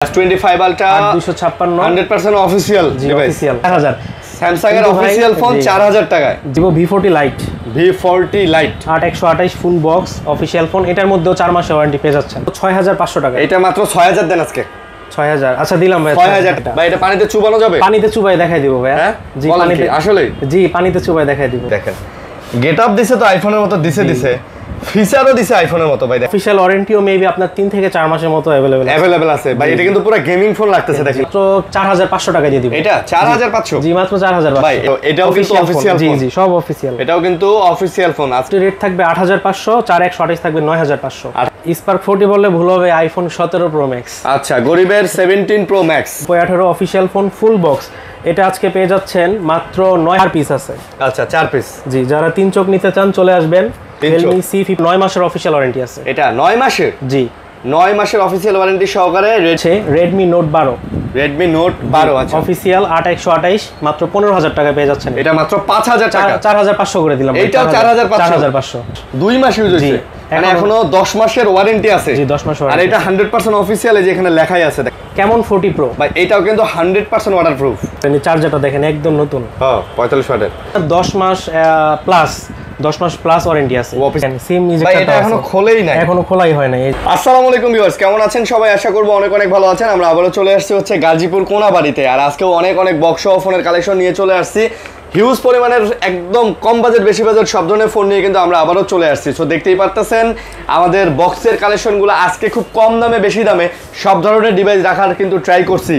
S25 Ultra 256 100% official device 4000 Samsung এর official phone 4000 টাকায় Vivo V40 Lite V40 Lite 8128 ফুল box official phone এটার মধ্যেও 4 মাসের ওয়ারেন্টি পেয়ে যাচ্ছেন 6500 টাকা এটা মাত্র 6000 দেন আজকে 6000 আচ্ছা দিলাম ভাই 6000 ভাই এটা পানিতে চুবানো যাবে পানিতে চুবাই দেখাই দিব ভাই হ্যাঁ জি পানিতে আসলে জি পানিতে চুবাই দেখাই দিব দেখেন গেটআপ দিছে তো আইফোনের মতো দিছে ফিচারও দিছে আইফোনের মতো ভাই অফিশিয়াল ওয়ারেন্টিও মেবি আপনার 3 থেকে 4 মাসের মতো अवेलेबल আছে ভাই এটা কিন্তু পুরো গেমিং ফোন লাগতেছে দেখেন তো 4500 টাকা দিয়ে দিব এটা 4500 জি মাত্র 4500 ভাই এটাও কিন্তু অফিশিয়াল ফোন জি সব অফিশিয়াল এটাও কিন্তু অফিশিয়াল ফোন আজকে রেট থাকবে 8500 4128 থাকবে 9500 আর স্পার্ক 40 বললে ভুল হবে আইফোন 17 প্রো ম্যাক্স আচ্ছা গরিবের 17 প্রো ম্যাক্স 18 অফিশিয়াল ফোন ফুল বক্স এটা আজকে পেয়ে যাচ্ছেন মাত্র 9 পিস আছে আচ্ছা 4 পিস জি যারা 3 চোখ নিতে চান চলে আসবেন Realme C50 9 মাসের অফিশিয়াল ওয়ারেন্টি আছে এটা 9 মাসের জি 9 মাসের অফিশিয়াল ওয়ারেন্টি সহকারে Redmi Note 12 Redmi Note 12 আছে অফিশিয়াল 8128 মাত্র 15000 টাকা পেয়ে যাচ্ছেন এটা মাত্র 5000 টাকা 4500 করে দিলাম এইটাও 4500 2 মাস ইউজ হইছে মানে এখনো 10 মাসের ওয়ারেন্টি আছে জি 10 মাস আর এটা 100% অফিশিয়াল এই যে এখানে লেখাই আছে কেমন 40 প্রো ভাই এটাও কিন্তু 100% ওয়াটারপ্রুফ এই চার্জারটা দেখেন একদম নতুন হ্যাঁ 45 ওয়াটের 10 মাস প্লাস 10 মাস প্লাস ওয়ারেন্টি আছে সিম ভাই এটা এখনো খোলাই হয় নাই আসসালামু আলাইকুম ভিউয়ার্স কেমন আছেন সবাই আশা করব অনেক ভালো আছেন আমরা আবারো চলে আসছি হচ্ছে গাজীপুর কোনাবাড়িতে আর আজকেও অনেক বক্স ও ফোনের কালেকশন নিয়ে চলে আসছি হিউজ পরিমাণের একদম কম বাজেট বেশি বাজেট সব ধরনের ফোন নিয়ে কিন্তু আমরা আবারো চলে আসছি সো দেখতেই পারতেছেন আমাদের বক্সের কালেকশনগুলো আজকে খুব কম দামে বেশি দামে সব ধরনের ডিভাইস রাখার কিন্তু ট্রাই করছি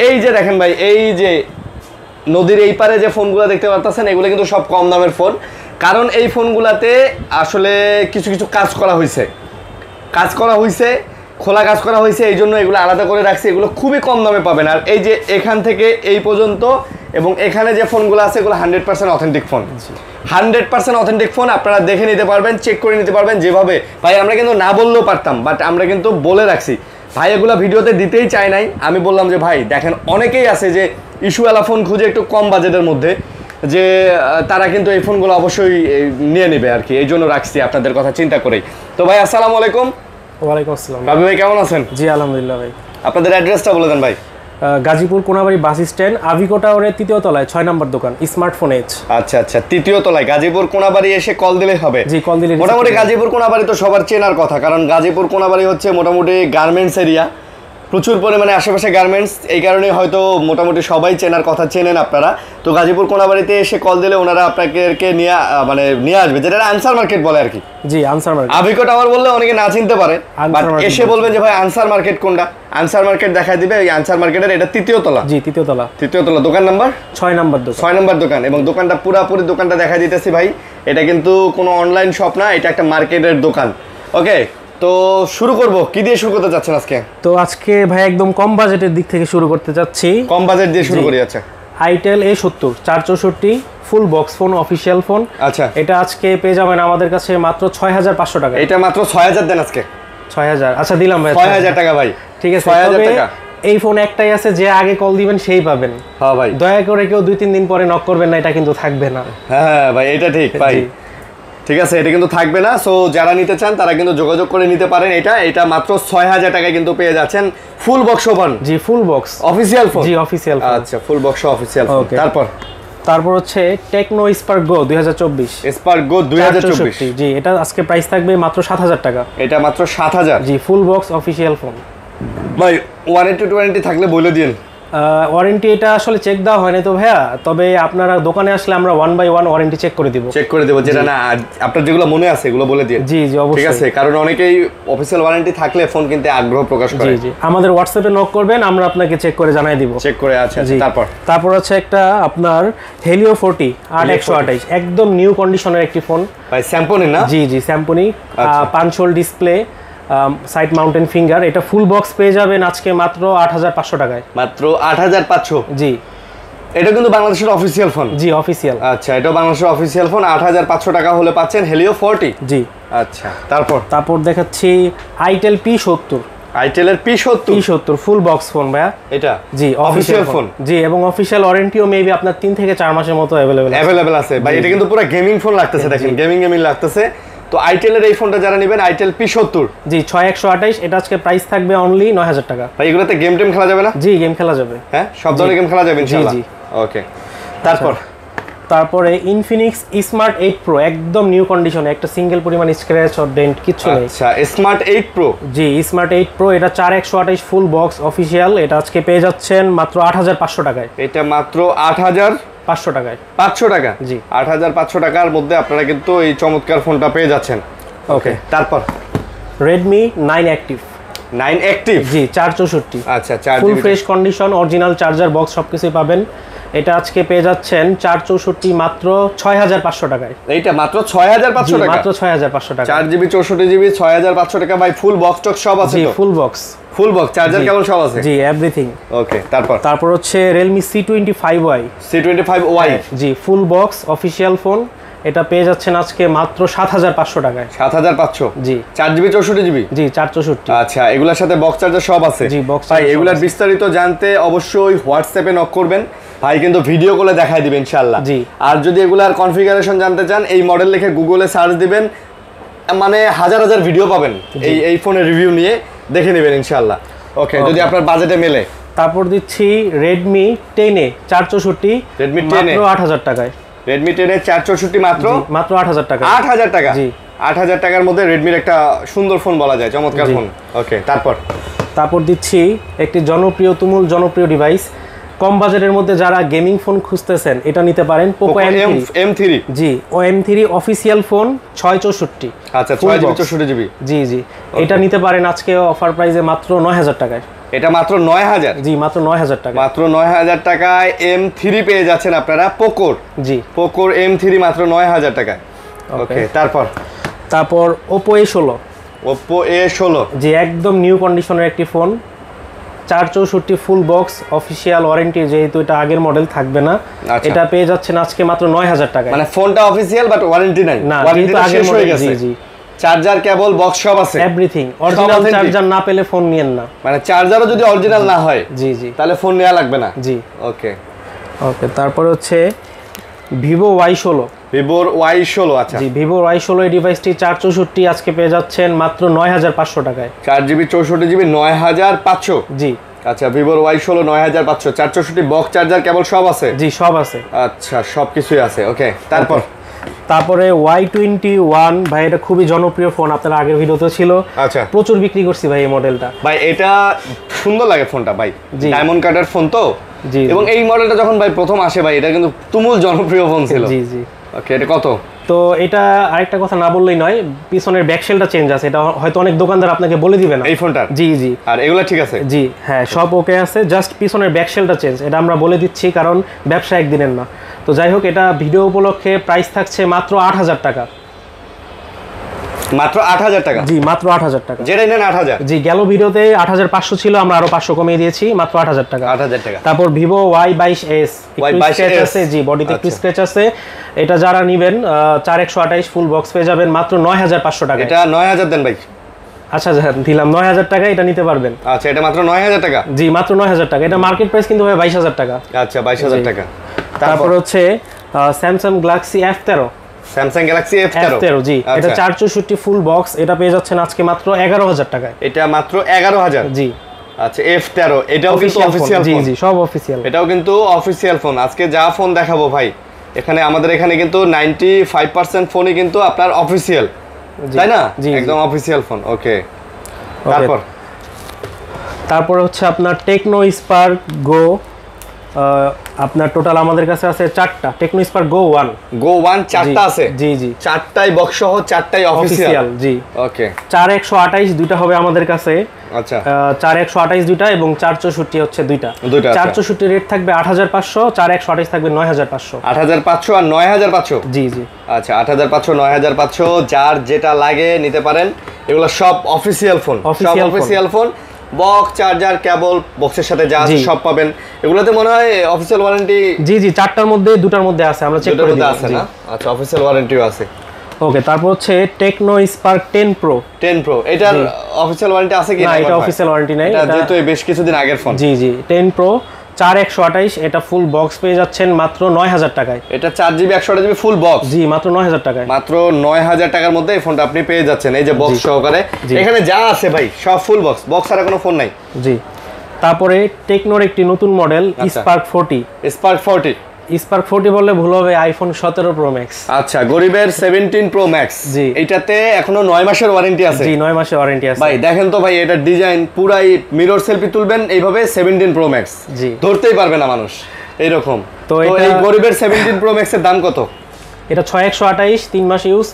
এই যে দেখেন ভাই এই যে নদীর এই পারে যে ফোনগুলো দেখতে পারতেছেন এগুলো কিন্তু সব কম দামের ফোন কারণ এই ফোনগুলোতে আসলে কিছু কাজ করা হয়েছে খোলা কাজ করা হয়েছে এই জন্য এগুলো আলাদা করে রাখছি এগুলো খুবই কম দামে পাবেন আর এই যে এখান থেকে এই পর্যন্ত এবং এখানে যে ফোনগুলো আছে এগুলো 100% অথেন্টিক ফোন 100% অথেন্টিক ফোন আপনারা দেখে নিতে পারবেন চেক করে নিতে পারবেন যেভাবে ভাই আমরা কিন্তু না বললেও পারতাম বাট আমরা কিন্তু বলে রাখছি ভাই এগুলো ভিডিওতে দিতেই চাই নাই আমি বললাম যে ভাই দেখেন অনেকেই আছে যে ইস্যুওয়ালা ফোন খুঁজে একটু কম বাজেটের মধ্যে যে তারা কিন্তু এই ফোনগুলো অবশ্যই নিয়ে নেবে আর কি এই জন্য রাখছি আপনাদের কথা চিন্তা করেই তো ভাই আসসালামু আলাইকুম ওয়ালাইকুম আসসালাম রাবি ভাই কেমন আছেন জি আলহামদুলিল্লাহ ভাই আপনাদের অ্যাড্রেসটা বলে দেন ভাই গাজীপুর কোনাবাড়ি বাস স্ট্যান্ড আভিকো টাওয়ারের 3য় তলায় 6 নম্বর দোকান স্মার্টফোন এজ আচ্ছা 3য় তলায় গাজীপুর কোনাবাড়ি এসে কল দিলেই হবে জি কল দিলে মোটামুটি গাজীপুর কোনাবাড়ি তো সবার চেনার কথা কারণ গাজীপুর কোনাবাড়ি হচ্ছে মোটামুটি গার্মেন্টস এরিয়া প্রচুর পরিমাণে আশেপাশে গার্মেন্টস এই কারণে হয়তো মোটামুটি সবাই চেনার কথা চেনেন আপনারা তো গাজীপুর কোনাবাড়িতে এসে কল দিলে ওনারা আপনাদেরকে নিয়ে আসবে যেটা আনসার মার্কেট বলে আর কি জি আনসার মার্কেট আভিকো টাওয়ার বললে অনেকে না চিনতে পারে বাট এসে বলবেন যে ভাই আনসার মার্কেট কোনটা আনসার মার্কেট দেখাই দিবে এই আনসার মার্কেটের এটা 3য় তলা জি 3য় তলা দোকান নাম্বার 6 নম্বর দোকান 6 নম্বর দোকান এবং দোকানটা পুরোপুরি দোকানটা দেখাই দিতেছি ভাই এটা কিন্তু কোনো অনলাইন শপ না এটা একটা মার্কেটের দোকান ওকে তো শুরু করব কি দিয়ে শুরু করতে যাচ্ছেন আজকে তো আজকে ভাই একদম কম বাজেটের দিক থেকে শুরু করতে যাচ্ছি কম বাজেট দিয়ে শুরু করি আচ্ছা itel A70 464 full box phone official phone আচ্ছা এটা আজকে পেয়ে যাবেন আমাদের কাছে মাত্র 6500 টাকা এটা মাত্র 6000 দেন আজকে 6000 আচ্ছা দিলাম ভাই 6000 টাকা ভাই ঠিক আছে 6000 টাকা এই ফোন একটাই আছে যে আগে কল দিবেন সেই পাবেন হ্যাঁ ভাই দয়া করে কেউ 2-3 দিন পরে নক করবেন না এটা কিন্তু থাকবে না হ্যাঁ ভাই এটা ঠিক ভাই ঠিক আছে এটা কিন্তু থাকবে না সো যারা নিতে চান তারা কিন্তু যোগাযোগ করে নিতে পারেন এটা মাত্র 6000 টাকায় কিন্তু পেয়ে যাচ্ছেন ফুল বক্স ওপেন জি ফুল বক্স অফিশিয়াল ফোন জি অফিশিয়াল ফোন আচ্ছা ফুল বক্স অফিশিয়াল ফোন তারপর হচ্ছে টেকনো স্পার্ক গো 2024 স্পার্ক গো 2024 জি এটা আজকে প্রাইস থাকবে মাত্র 7000 টাকা এটা মাত্র 7000 জি ফুল বক্স অফিশিয়াল ফোন ভাই ওয়ারেন্টি থাকলে বলে দিন ওয়ারেন্টি এটা আসলে চেক দেওয়া হয়নি তো ভাইয়া তবে আপনারা দোকানে আসলে আমরা 1 বাই 1 ওয়ারেন্টি চেক করে দেব যেটা না আপনার যেগুলো মনে আছে এগুলো বলে দিন জি অবশ্যই ঠিক আছে কারণ অনেকেই অফিশিয়াল ওয়ারেন্টি থাকলে ফোন কিনতে আগ্রহ প্রকাশ করে জি আমাদের হোয়াটসঅ্যাপে নক করবেন আমরা আপনাকে চেক করে জানাই দিব চেক করে আচ্ছা তারপর আছে একটা আপনার হেলিও 40 8128 একদম নিউ কন্ডিশনের একটি ফোন ভাই স্যাম্পনি না জি স্যাম্পনি পাঁচ whole display side mountain finger এটা ফুল বক্স পেয়ে যাবেন আজকে মাত্র 8500 টাকায় মাত্র 8500 জি এটা কিন্তু বাংলাদেশের অফিশিয়াল ফোন জি অফিশিয়াল আচ্ছা এটা বাংলাদেশের অফিশিয়াল ফোন 8500 টাকা হলে পাচ্ছেন হেলিও 40 জি আচ্ছা তারপর দেখাচ্ছি itel P70 আইটেলের P70 full box phone ভাইয়া এটা জি অফিশিয়াল ফোন জি এবং অফিশিয়াল ওয়ারেন্টিও মেবি আপনার 3 থেকে 4 মাসের মতো अवेलेबल আছে ভাই এটা কিন্তু পুরো গেমিং ফোন লাগতেছে দেখেন গেমিং লাগতেছে তো আইটেলের এই ফোনটা যারা নেবেন আইটেল P70 জি 6128 এটা আজকে প্রাইস থাকবে অনলি 9000 টাকা। ভাই এগুলোতে গেম টেম খেলা যাবে না? জি গেম খেলা যাবে। হ্যাঁ সব ধরনের গেম খেলা যাবে ইনশাআল্লাহ। জি ওকে তারপরে ইনফিনিক্স স্মার্ট 8 প্রো একদম নিউ কন্ডিশনে, একটা সিঙ্গেল পরিমাণ স্ক্র্যাচ অর ডেন্ট কিছু নেই। আচ্ছা স্মার্ট 8 প্রো। জি স্মার্ট 8 প্রো এটা 4128 ফুল বক্স অফিশিয়াল, এটা আজকে পেয়ে যাচ্ছেন মাত্র 8500 টাকায়। এটা মাত্র 8500 টাকায়। 500 টাকা? জি 8500 টাকার মধ্যে আপনারা কিন্তু এই চমৎকার ফোনটা পেয়ে যাচ্ছেন। ওকে তারপর Redmi 9 অ্যাক্টিভ। 9 অ্যাক্টিভ জি 464। আচ্ছা 4 full fresh condition, original charger box সবকিছুই পাবেন। এটা আজকে পেয়ে যাচ্ছেন 464 মাত্র 6500 টাকায়। এইটা মাত্র 6500 টাকা? মাত্র 6500 টাকা। 4GB 64GB 6500 টাকা ভাই। ফুল বক্স টক সব আছে তো? জি full box. Full box charger cable সব আছে? জি এভরিথিং। ওকে তারপর হচ্ছে Realme C25Y। C25Y জি ফুল বক্স অফিশিয়াল ফোন, এটা পেয়ে যাচ্ছেন আজকে মাত্র 7500 টাকায়। 7500? জি 4GB 64GB? জি 464। আচ্ছা এগুলোর সাথে বক্স চার্জার সব আছে? জি বক্স। ভাই এগুলার বিস্তারিত জানতে অবশ্যই হোয়াটসঅ্যাপে নক করবেন, ভাই কিন্তু ভিডিও কলে দেখাই দিবেন ইনশাআল্লাহ। জি আর যদি এগুলার কনফিগারেশন জানতে চান এই মডেল লিখে গুগলে সার্চ দিবেন, মানে হাজার হাজার ভিডিও পাবেন এই ফোনের রিভিউ নিয়ে দেখে নেবেন ইনশাআল্লাহ। ওকে যদি আপনার বাজেটে মেলে। তারপর দিচ্ছি Redmi 10A 464 Redmi 10A মাত্র 8000 টাকায়। Redmi 10A 464 মাত্র 8000 টাকা। 8000 টাকা? জি 8000 টাকার মধ্যে রেডমির একটা সুন্দর ফোন বলা যায়, চমৎকার ফোন। ওকে তারপর দিচ্ছি একটি তুমুল জনপ্রিয় ডিভাইস, কম বাজেটের মধ্যে যারা গেমিং ফোন খুঁজতেছেন এটা নিতে পারেন, Poco M3। জি M3 অফিশিয়াল ফোন 664। আচ্ছা 664GB? জি এটা নিতে পারেন আজকে অফার প্রাইসে মাত্র 9000 টাকায়। এটা মাত্র 9000? জি মাত্র 9000 টাকা। মাত্র 9000 টাকায় M3 পেয়ে যাচ্ছেন আপনারা পোকোর। জি পোকোর M3 মাত্র 9000 টাকায়। ওকে তারপর Oppo A16। Oppo A16 জি একদম নিউ কন্ডিশনের একটি ফোন, 464 ফুল বক্স অফিশিয়াল ওয়ারেন্টি, যেহেতু এটা আগের মডেল থাকবে না। এটা পেয়ে যাচ্ছেন আজকে মাত্র 9000 টাকায়। মানে ফোনটা অফিশিয়াল বাট ওয়ারেন্টি নাই? না যেহেতু আগের মডেল। জি জি চার্জার কেবল বক্স সব আছে? এভরিথিং। অরিজিনাল চার্জার না পেলে ফোন নিয়েন না। মানে চার্জারও যদি অরিজিনাল না হয় জি তাহলে ফোন নেওয়া লাগবে না? জি ওকে তারপর হচ্ছে Vivo Y16। Vivo Y16 আচ্ছা জি Vivo Y16 এই ডিভাইসটি 464 আজকে পেয়ে যাচ্ছেন মাত্র 9500 টাকায়। 4GB 64GB 9500? জি আচ্ছা Vivo Y16 9500 464 box charger cable সব আছে? জি সব আছে। আচ্ছা সবকিছুই আছে। ওকে তারপরে Y21 ভাই, এটা খুবই জনপ্রিয় ফোন, আপনার আগের ভিডিওতে ছিল। আচ্ছা প্রচুর বিক্রি করছি ভাই এই মডেলটা। ভাই এটা সুন্দর লাগে ফোনটা ভাই, ডায়মন্ড কাটার ফোন তো। জি এবং এই মডেলটা যখন ভাই প্রথম আসে ভাই এটা কিন্তু তুমুল জনপ্রিয় ফোন ছিল। জি ওকে এটা কত? তো এটা আরেকটা কথা না বললেই নয়, পিছনের ব্যাকশেলটা চেঞ্জ আছে, এটা হয়তো অনেক দোকানদার আপনাকে বলে দিবে না এই ফোনটার। জি আর এগুলা ঠিক আছে? জি হ্যাঁ সব ওকে আছে, জাস্ট পিছনের ব্যাকশেলটা চেঞ্জ, এটা আমরা বলে দিচ্ছি কারণ ব্যবসা একদিনের না। তো যাই হোক, এটা ভিডিও উপলক্ষে প্রাইস থাকছে মাত্র 8000 টাকা। মাত্র 8000 টাকা? জি মাত্র 8000 টাকা। যেটাই নেন 8000? জি গেল ভিডিওতে 8500 ছিল, আমরা আরো 500 কমিয়ে দিয়েছি, মাত্র 8000 টাকা। 8000 টাকা। তারপর Vivo Y22s স্ক্র্যাচ আছে, জি বডিতে একটু স্ক্র্যাচ আছে, এটা যারা নেবেন 4128 ফুল বক্স পেয়ে যাবেন মাত্র 9500 টাকা। এটা 9000 দেন ভাই। আচ্ছা দিলাম 9000 টাকা, এটা নিতে পারবেন। আচ্ছা এটা মাত্র 9000 টাকা? জি মাত্র 9000 টাকা, এটা মার্কেট প্রাইস কিন্তু ভাই 22000 টাকা। আচ্ছা 22000 টাকা। তারপর হচ্ছে Samsung Galaxy F13। Samsung Galaxy F13 জি এটা 464 ফুল বক্স, এটা পেয়ে যাচ্ছেন আজকে মাত্র 11000 টাকায়। এটা মাত্র 11000? জি আচ্ছা F13 এটাও কিন্তু অফিশিয়াল ফোন? জি সব অফিশিয়াল, এটাও কিন্তু অফিশিয়াল ফোন। আজকে যা ফোন দেখাবো ভাই এখানে আমাদের এখানে কিন্তু 95% ফোনই কিন্তু আপনার অফিশিয়াল, তাই না? একদম অফিশিয়াল ফোন। ওকে তারপর হচ্ছে আপনার Tecno Spark Go, আপনার টোটাল আমাদের কাছে আছে 4টা Tecno Spark Go 1 4টা আছে? জি 4টাই বক্স সহ 4টাই অফিশিয়াল? জি ওকে 4128 দুইটা হবে আমাদের কাছে। আচ্ছা 4128 দুইটা এবং 464 হচ্ছে দুইটা। 464 রেট থাকবে 8500, 4128 থাকবে 9500। 8500 আর 9500? জি আচ্ছা 8500 9500 যার যেটা লাগে নিতে পারেন। এগুলো সব অফিশিয়াল ফোন, সব অফিশিয়াল ফোন। বক্স চার্জার কেবল বক্সের সাথে যা আছে সব পাবেন। এগুলোতে মনে হয় অফিশিয়াল ওয়ারেন্টি? জি 4টার মধ্যে 2টার মধ্যে আছে, আমরা চেক করে দিই। আছে না? আচ্ছা অফিশিয়াল ওয়ারেন্টিও আছে। ওকে তারপর হচ্ছে Tecno Spark 10 Pro। এটার অফিশিয়াল ওয়ারেন্টি আছে কি? না এটা অফিশিয়াল ওয়ারেন্টি নাই, এটা যেহেতু বেশ কিছুদিন আগের ফোন। জি 10 Pro 4128 এটা ফুল বক্স পেয়ে যাচ্ছেন মাত্র 9000 টাকায়। এটা 4GB 128GB ফুল বক্স, জি মাত্র 9000 টাকায়। মাত্র 9000 টাকার মধ্যে এই ফোনটা আপনি পেয়ে যাচ্ছেন, এই যে বক্স সহকারে। এখানে যা আছে ভাই সব ফুল বক্স, বক্স ছাড়া কোনো ফোন নাই। জি, তারপরে টেকনোর একটি নতুন মডেল স্পার্ক 40। স্পার্ক 40 বললে ভুল হবে, আইফোন 17 প্রো ম্যাক্স। আচ্ছা, গরিবের 17 প্রো ম্যাক্স। জি, এটাতে এখনো 9 মাসের ওয়ারেন্টি আছে। জি 9 মাসের ওয়ারেন্টি আছে ভাই। দেখেন তো ভাই, এটা ডিজাইন পুরাই মিরর সেলফি তুলবেন এইভাবে 17 প্রো ম্যাক্স, জি ধরতেই পারবে না মানুষ এইরকম। তো এই গরিবের 17 প্রো ম্যাক্স এর দাম কত? এটা 6128, 3 মাস ইউজ।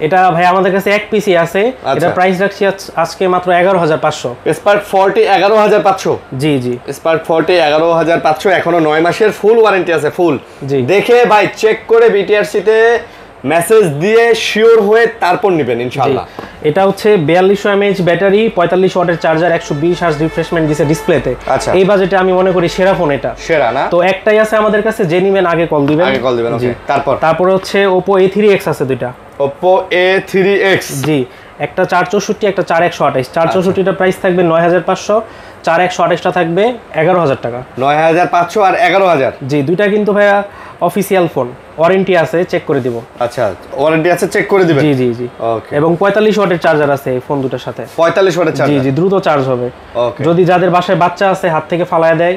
এটা ভাই আমাদের কাছে এক পিসি আছে। এটা প্রাইস রাখছি আজকে মাত্র 11500। স্পার্ক 40 11500। জি জি, স্পার্ক 40 11500, এখনো 9 মাসের ফুল ওয়ারেন্টি আছে, ফুল। জি, দেখে ভাই চেক করে বিটিআরসি তে মেসেজ দিয়ে শিওর হয়ে তারপর নেবেন ইনশাআল্লাহ। এটা হচ্ছে 4200 mAh ব্যাটারি, 45 ওয়াটের চার্জার, 120 হার্জ রিফ্রেশমেন্ট দিছে ডিসপ্লেতে। এই বাজেটে আমি মনে করি সেরা ফোন এটা। সেরা না? তো একটাই আছে আমাদের কাছে, যে নিবেন আগে কল দিবেন। ওকে। তারপর হচ্ছে Oppo A3X আছে দুইটা। Oppo A3X, জি, একটা 464, একটা 4128। 464টা প্রাইস থাকবে 9500, 4128টা থাকবে 11000 টাকা। 9500 আর 11000। জি, দুইটা কিন্তু ভাইয়া অফিসিয়াল ফোন, ওয়ারেন্টি আছে, চেক করে দিব। আচ্ছা, ওয়ারেন্টি আছে, চেক করে দিবেন। জি জি জি, ওকে। এবং 45 ওয়াটের চার্জার আছে এই ফোন দুটোর সাথে। 45 ওয়াটের চার্জার? জি জি, দ্রুত চার্জ হবে। ওকে। যদি যাদের বাসায় বাচ্চা আছে, হাত থেকে ফালায় দেয়,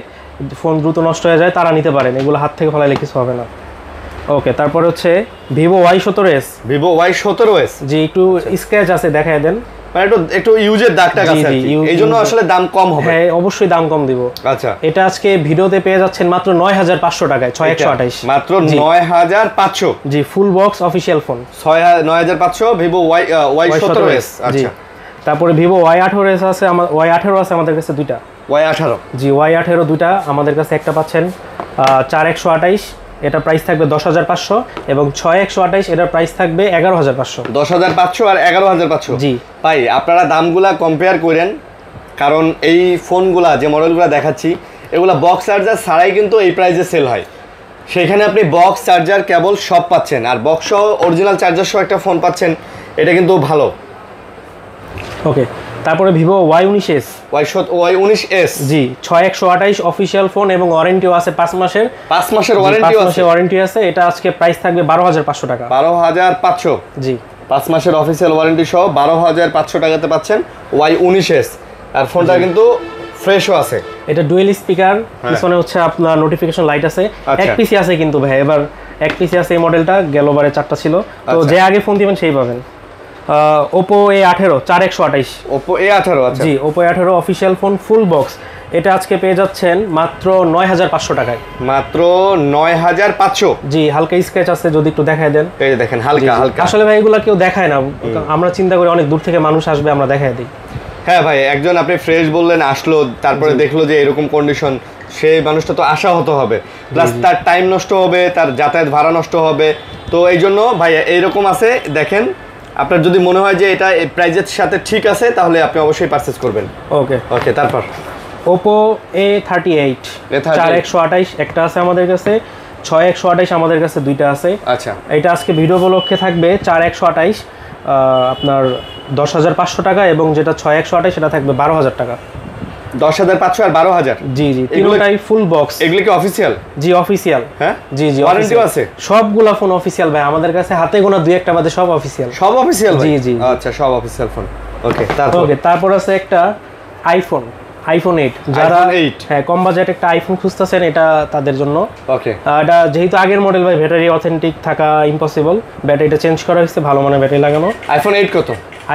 ফোন দ্রুত নষ্ট হয়ে যায়, তারা নিতে পারেন। এগুলো হাত থেকে ফালাইলে কিছু হবে না। ওকে, তারপর হচ্ছে Vivo Y17s। Vivo Y17s, জি, একটু স্ক্র্যাচ আছে, দেখায় দেন। মানে একটু ইউজের দাগটা আছে, এইজন্য আসলে দাম কম হবে। হ্যাঁ, অবশ্যই দাম কম দিব। আচ্ছা, এটা আজকে ভিডিওতে পেয়ে যাচ্ছেন মাত্র 9500 টাকায়, 6128। মাত্র 9500। জি, full box official phone 9500 Vivo Y17s। আচ্ছা, তারপরে Vivo Y18s আছে, Y18 আছে আমাদের কাছে দুইটা। Y18? জি, Y18 দুইটা আমাদের কাছে। একটা পাচ্ছেন 4128, এটা প্রাইস থাকবে 10500, এবং 6128 এটার প্রাইস থাকবে 11500। 10500 আর 11500। জি ভাই, আপনারা দামগুলা কম্পেয়ার করেন, কারণ এই ফোনগুলা যে মডেলগুলো দেখাচ্ছি এগুলা বক্স চার্জার ছাড়াই কিন্তু এই প্রাইসে সেল হয়। সেখানে আপনি বক্স চার্জার কেবল সব পাচ্ছেন, আর বক্স সহ অরিজিনাল চার্জার সহ একটা ফোন পাচ্ছেন, এটা কিন্তু ভালো। ওকে, তারপরে Vivo Y19s। Y19s, জি, 6128 অফিশিয়াল ফোন, এবং ওয়ারেন্টিও আছে 5 মাসের। 5 মাসের ওয়ারেন্টি আছে? 5 মাসের ওয়ারেন্টি আছে। এটা আজকে প্রাইস থাকবে 12500 টাকা। 12500? জি, 5 মাসের অফিশিয়াল ওয়ারেন্টি সহ 12500 টাকাতে পাচ্ছেন Y19s। আর ফোনটা কিন্তু ফ্রেশও আছে। এটা ডুয়েল স্পিকার, পিছনে হচ্ছে আপনার নোটিফিকেশন লাইট আছে। এক পিসি আছে কিন্তু ভাই, এবার এক পিসি আছে। এই মডেলটা গেলবারে 4টা ছিল, তো যে আগে ফোন দিবেন সেই পাবেন। Oppo A18 4128। Oppo A18? আচ্ছা, জি, Oppo A18 অফিশিয়াল ফোন ফুল বক্স। এটা আজকে পেয়ে যাচ্ছেন মাত্র 9500 টাকায়। মাত্র 9500? জি, হালকা স্ক্র্যাচ আছে, যদি একটু দেখায় দেন। এই যে দেখেন, হালকা হালকা। আসলে ভাই এগুলা কেউ দেখায় না, আমরা চিন্তা করি অনেক দূর থেকে মানুষ আসবে, আমরা দেখায় দিই। হ্যাঁ ভাই, একজন আপনি ফ্রেশ বললেন, আসলো, তারপরে দেখলো যে এরকম কন্ডিশন, সেই মানুষটা তো আশা হতে হবে, প্লাস তার টাইম নষ্ট হবে, তার যাতায়াত ভাড়া নষ্ট হবে। তো এই জন্য ভাই এইরকম আছে, দেখেন আপনার যদি মনে হয় যে এটা এই প্রাইজের সাথে ঠিক আছে, তাহলে আপনি অবশ্যই পারচেজ করবেন। ওকে ওকে, তারপর Oppo A38 4128 একটা আছে আমাদের কাছে, 6128 আমাদের কাছে দুইটা আছে। আচ্ছা, এটা আজকে ভিডিও উপলক্ষে থাকবে 4128, আপনার 10500 টাকা, এবং যেটা 6128 সেটা থাকবে 12000 টাকা। 10500 আর 12000? জি জি, তিনটাই ফুল বক্স। এগুলো কি অফিশিয়াল? জি, অফিশিয়াল। হ্যাঁ, জি জি, ওয়ারেন্টিও আছে? সবগুলা ফোন অফিশিয়াল ভাই, আমাদের কাছে হাতে গোনা দুই একটা বাদে সব অফিশিয়াল। সব অফিশিয়াল? জি জি, আচ্ছা, সব অফিশিয়াল ফোন। ওকে, তারপর আছে একটা আইফোন 8, যারা হ্যাঁ কম বাজেট একটা আইফোন খুঁজতেছেন, এটা তাদের জন্য। ওকে, এটা যেহেতু আগের মডেল ভাই, ব্যাটারি অথেন্টিক থাকা ইম্পসিবল, ব্যাটারিটা চেঞ্জ করা হয়েছে, ভালো মানের ব্যাটারি লাগানো। iPhone 8 কত?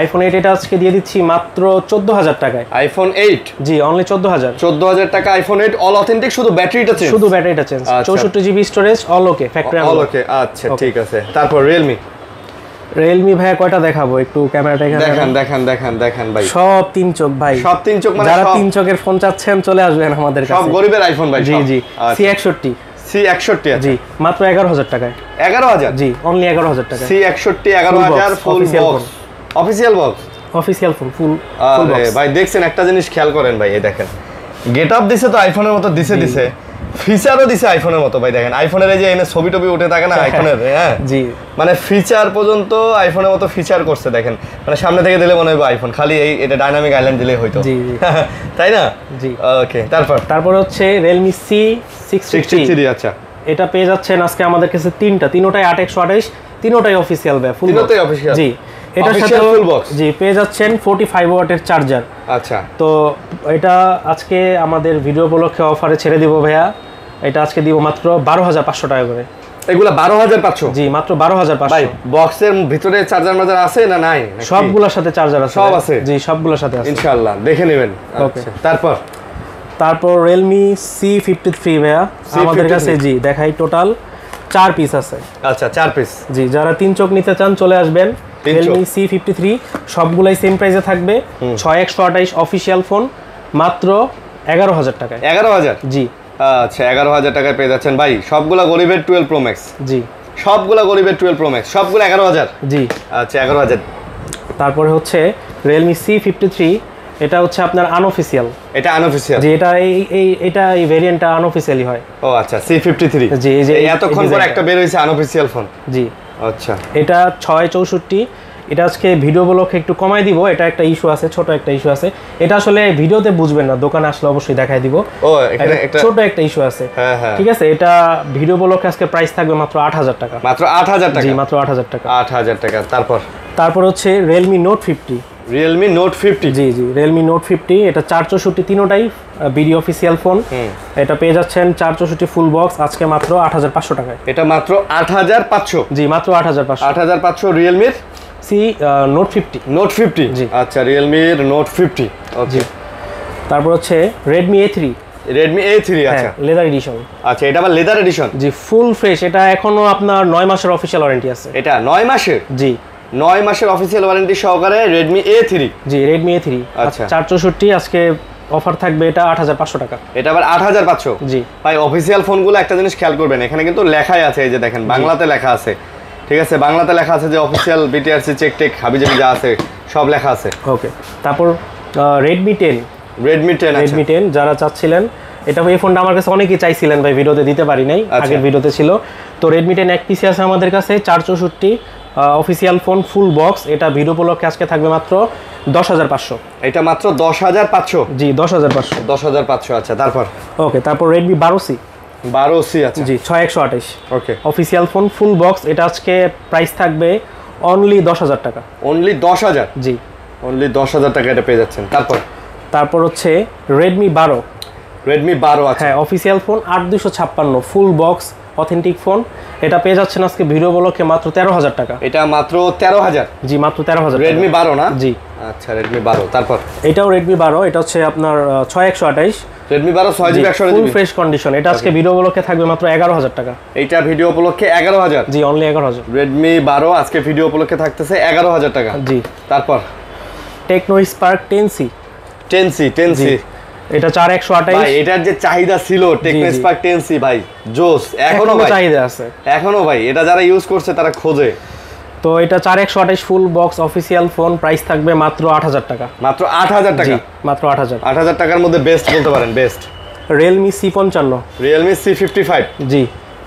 iPhone 8 এটা আজকে দিয়ে দিচ্ছি মাত্র 14000 টাকায়। iPhone 8? জি, অনলি 14000। 14000 টাকা iPhone 8, অল অথেন্টিক, শুধু ব্যাটারিটা চেঞ্জ? শুধু ব্যাটারিটা চেঞ্জ। 64GB স্টোরেজ, অল ওকে, ফ্যাক্টরি অল ওকে। আচ্ছা, ঠিক আছে। তারপর Realme ভাইয়া কয়টা দেখাবো, একটু ক্যামেরাটা এখানে দেখান ভাই। সব 3 চোখ ভাই, সব 3 চোখ। মানে যারা 3 চোখের ফোন চাচ্ছেন চলে আসবেন আমাদের কাছে। সব গরিবের আইফোন ভাই। জি জি, C61। C61? জি, মাত্র 11000 টাকায়। 11000? জি, অনলি 11000 টাকা। C61 11000 ফুল box, official box, official full box. ভাই দেখছেন, একটা জিনিস খেয়াল করেন ভাই, এই দেখেন গেটআপ দিছে তো আইফোনের মতো দিছে। ফিচারও দিছে আইফোনের মতো ভাই, দেখেন আইফোনের এই যে এনে ছবি টবি উঠে থাকে না আইফোনের, হ্যাঁ জি মানে ফিচার পর্যন্ত আইফোনের মতো ফিচার করছে দেখেন, মানে সামনে থেকে দিলে মনে হবে আইফোন, খালি এই এটা ডাইনামিক আইল্যান্ড দিলে হয়তো, জি তাই না? জি ওকে, তারপর হচ্ছে Realme C63। আচ্ছা, এটা পেয়ে যাচ্ছেন আজকে আমাদের কাছে তিনোটাই 8/128, তিনোটাই অফিসিয়াল ভাই, ফুল তিনোটাই অফিশিয়াল। জি এটার সাথে ফুল বক্স, জি পেয়ে যাচ্ছেন 45 ওয়াটের চার্জার। আচ্ছা তো এটা আজকে আমাদের ভিডিও উপলক্ষে অফারে ছেড়ে দিব ভাইয়া, এটা আজকে দিব মাত্র 12,500 টাকা করে। এগুলা 12,500? জি মাত্র 12,500। ভাই বক্সের ভিতরে চার্জার মার্জার আছে না নাই? সবগুলোর সাথে চার্জার আছে, সব আছে? জি সবগুলোর সাথে আছে ইনশাআল্লাহ, দেখে নেবেন। ওকে, তারপর Realme C53 ভাইয়া আমাদের কাছে, জি দেখাই, টোটাল 4 পিস আছে। আচ্ছা 4 পিস, জি যারা 3 চোখ নিতে চান চলে আসবেন। Realme C53 সবগুলাই সেম প্রাইসে থাকবে, 6128 অফিশিয়াল ফোন, মাত্র 11,000 টাকায়। 11,000? জি আচ্ছা 11,000 টাকায় পেয়ে যাচ্ছেন ভাই, সবগুলা গরিবের 12 Pro Max। জি সবগুলা গরিবের 12 Pro Max, সবগুলা 11,000? জি আচ্ছা 11,000। তারপরে হচ্ছে Realme C53, এটা হচ্ছে আপনার আনঅফিশিয়াল। এটা আনঅফিশিয়াল? জি এটা এই ভেরিয়েন্টটা আনঅফিশিয়ালি হয়। ও আচ্ছা, C53। জি এই যে এতক্ষণ পর একটা বের হইছে আনঅফিশিয়াল ফোন। জি আচ্ছা, এটা 664। এটা আজকে ভিডিও ব্লগে একটু কমাই দিব, এটা একটা ইস্যু আছে, ছোট একটা ইস্যু আছে, এটা আসলে ভিডিওতে বুঝবেন না, দোকানে আসলে অবশ্যই দেখাই দিব। ও এখানে একটা ছোট একটা ইস্যু আছে, হ্যাঁ হ্যাঁ ঠিক আছে। এটা ভিডিও ব্লগে আজকে প্রাইস থাকবে মাত্র 8,000 টাকা। মাত্র 8,000 টাকা? জি মাত্র 8,000 টাকা। 8,000 টাকা। তারপর হচ্ছে Realme Note 50। Realme Note 50? জি Realme Note 50, এটা 464, তিনোটাই বিডি অফিসিয়াল ফোন। এটা পেয়ে যাচ্ছেন 464 ফুল বক্স আজকে মাত্র 8,500 টাকায়। এটা মাত্র 8,500? জি মাত্র 8,500। 8,500 Realme Note 50। Note 50? জি আচ্ছা, Realme Note 50। ওকে, তারপর হচ্ছে Redmi A3। Redmi A3, আচ্ছা লেদার এডিশন। আচ্ছা, এটা আবার লেদার এডিশন? জি ফুল ফ্রেশ, এটা এখনো আপনার 9 মাসের অফিশিয়াল ওয়ারেন্টি আছে। এটা 9 মাসের? জি 9 মাসের অফিশিয়াল ওয়ারেন্টি সহকারে Redmi A3? জি Redmi A3। আচ্ছা 464 আজকে অফার থাকবে, এটা 8,500 টাকা। এটা আবার 8,500? জি ভাই অফিশিয়াল ফোনগুলো একটা জিনিস খেয়াল করবেন, এখানে কিন্তু লেখাই আছে, এই যে দেখেন বাংলাতে লেখা আছে, ঠিক আছে, বাংলাতে লেখা আছে যে অফিশিয়াল BTRC চেক টেক হাবিজাবি যা আছে সব লেখা আছে। ওকে, তারপর Redmi 10। Redmi 10 যারা চাচ্ছিলেন, এটা এই ফোনটা আমার কাছে অনেকেই চাইছিলেন ভাই, ভিডিওতে দিতে পারি নাই, আগের ভিডিওতে ছিল। তো Redmi 10 এক পিসি আছে আমাদের কাছে, 464 অফিশিয়াল ফোন, ফুল বক্স। এটা ভিডিও উপলক্ষে আজকে থাকবে মাত্র 10,500। এটা মাত্র 10,500? জি 10,500। 10,500, আচ্ছা ওকে, তারপর Redmi 12C। 12C, আচ্ছা জি 6128 ওকে, অফিসিয়াল ফোন, ফুল বক্স। এটা আজকে প্রাইস থাকবে অনলি 10,000 টাকা। অনলি 10,000? জি অনলি 10,000 টাকা এটা পেয়ে যাচ্ছেন। তারপর হচ্ছে Redmi 12। Redmi 12, আচ্ছা হ্যাঁ official phone, 8256 full box authentic phone. এটা পেয়ে যাচ্ছেন আজকে ভিডিও ব্লগে মাত্র 13,000 টাকা। এটা মাত্র 13,000? জি মাত্র 13,000। Redmi 12 না? জি আচ্ছা Redmi 12। তারপর এটাও Redmi 12, এটা হচ্ছে আপনার 6128। Redmi 12 6GB 128GB full fresh condition. এটা আজকে ভিডিও ব্লগে থাকবে মাত্র 11,000 টাকা। এইটা ভিডিও উপলক্ষে 11,000? জি অনলি 11,000। Redmi 12 আজকে ভিডিও উপলক্ষে থাকতেছে 11,000 টাকা। জি তারপর Tecno Spark 10C। 10C এটা 4128। ভাই এটার যে চাহিদা ছিল Tecno Spark 10C ভাই, জোস, এখনো ভাই চাহিদা আছে, এখনো ভাই, এটা যারা ইউজ করছে তারা খোঁজে। তো এটা 4128 ফুল বক্স অফিসিয়াল ফোন, প্রাইস থাকবে মাত্র 8,000 টাকা। মাত্র 8,000 টাকা? মাত্র 8,000। 8,000 টাকার মধ্যে বেস্ট বলতে পারেন, best. Realme C55। Realme C55? জি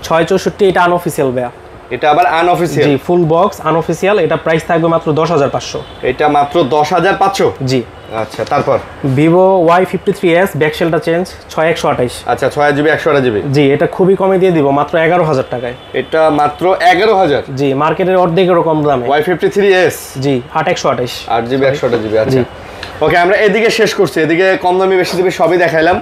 664, এটা আনঅফিসিয়াল ভাইয়া। এটা আবার আনঅফিসিয়াল? জি ফুল বক্স আনঅফিসিয়াল। এটা প্রাইস থাকবে মাত্র 10,500। এটা মাত্র 10,500? জি আচ্ছা তারপর Vivo Y53s ব্যাকশেলটা চেঞ্জ, 6128। আচ্ছা 6GB 128GB? জি এটা খুবই কমে দিয়ে দিব, মাত্র 11,000 টাকায়। এটা মাত্র 11,000? জি মার্কেটের অর্ধেকেরও কম দামে। Y53s? জি 8128। 8GB 128GB, আচ্ছা ওকে। আমরা এদিকে শেষ করছি, এদিকে কম দামি বেশি দামি সবই দেখাইলাম।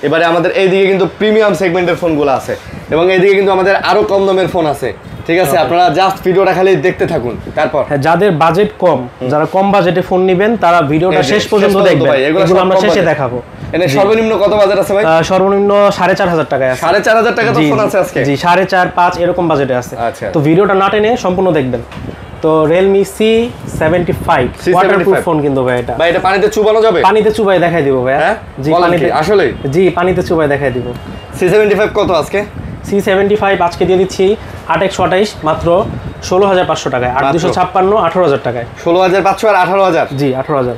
এবারে আমাদের এইদিকে কিন্তু প্রিমিয়াম সেগমেন্টের ফোনগুলো আছে, এবং এইদিকে কিন্তু আমাদের আরো কম দামের ফোন আছে, ঠিক আছে? আপনারা জাস্ট ভিডিওটা খালি দেখতে থাকুন। তারপর যাদের বাজেট কম, যারা কম বাজেটে ফোন নেবেন, তারা ভিডিওটা শেষ পর্যন্ত দেখবেন, এগুলো আমরা শেষে দেখাবো। এনে সর্বনিম্ন কত বাজেট আছে ভাই? সর্বনিম্ন 4,500 টাকায় আছে। 4,500 টাকা তো ফোন আছে আজকে? জি 4.5 5 এরকম বাজেটে আছে। আচ্ছা তো ভিডিওটা না টেনে সম্পূর্ণ দেখবেন। তো Realme C75 ওয়াটারপ্রুফ ফোন কিন্তু ভাই, এটা ভাই এটা পানিতে চুবানো যাবে? পানিতে চুবাই দেখাই দিব ভাই। হ্যাঁ জি পানিতে? আসলে জি পানিতে চুবাই দেখাই দিব। C75 কত আজকে? C75 আজকে দিয়ে দিচ্ছি 8/128 মাত্র 16,500 টাকায়। 8,256 18,000 টাকায়। 16,500 আর 18,000? জি 18,000।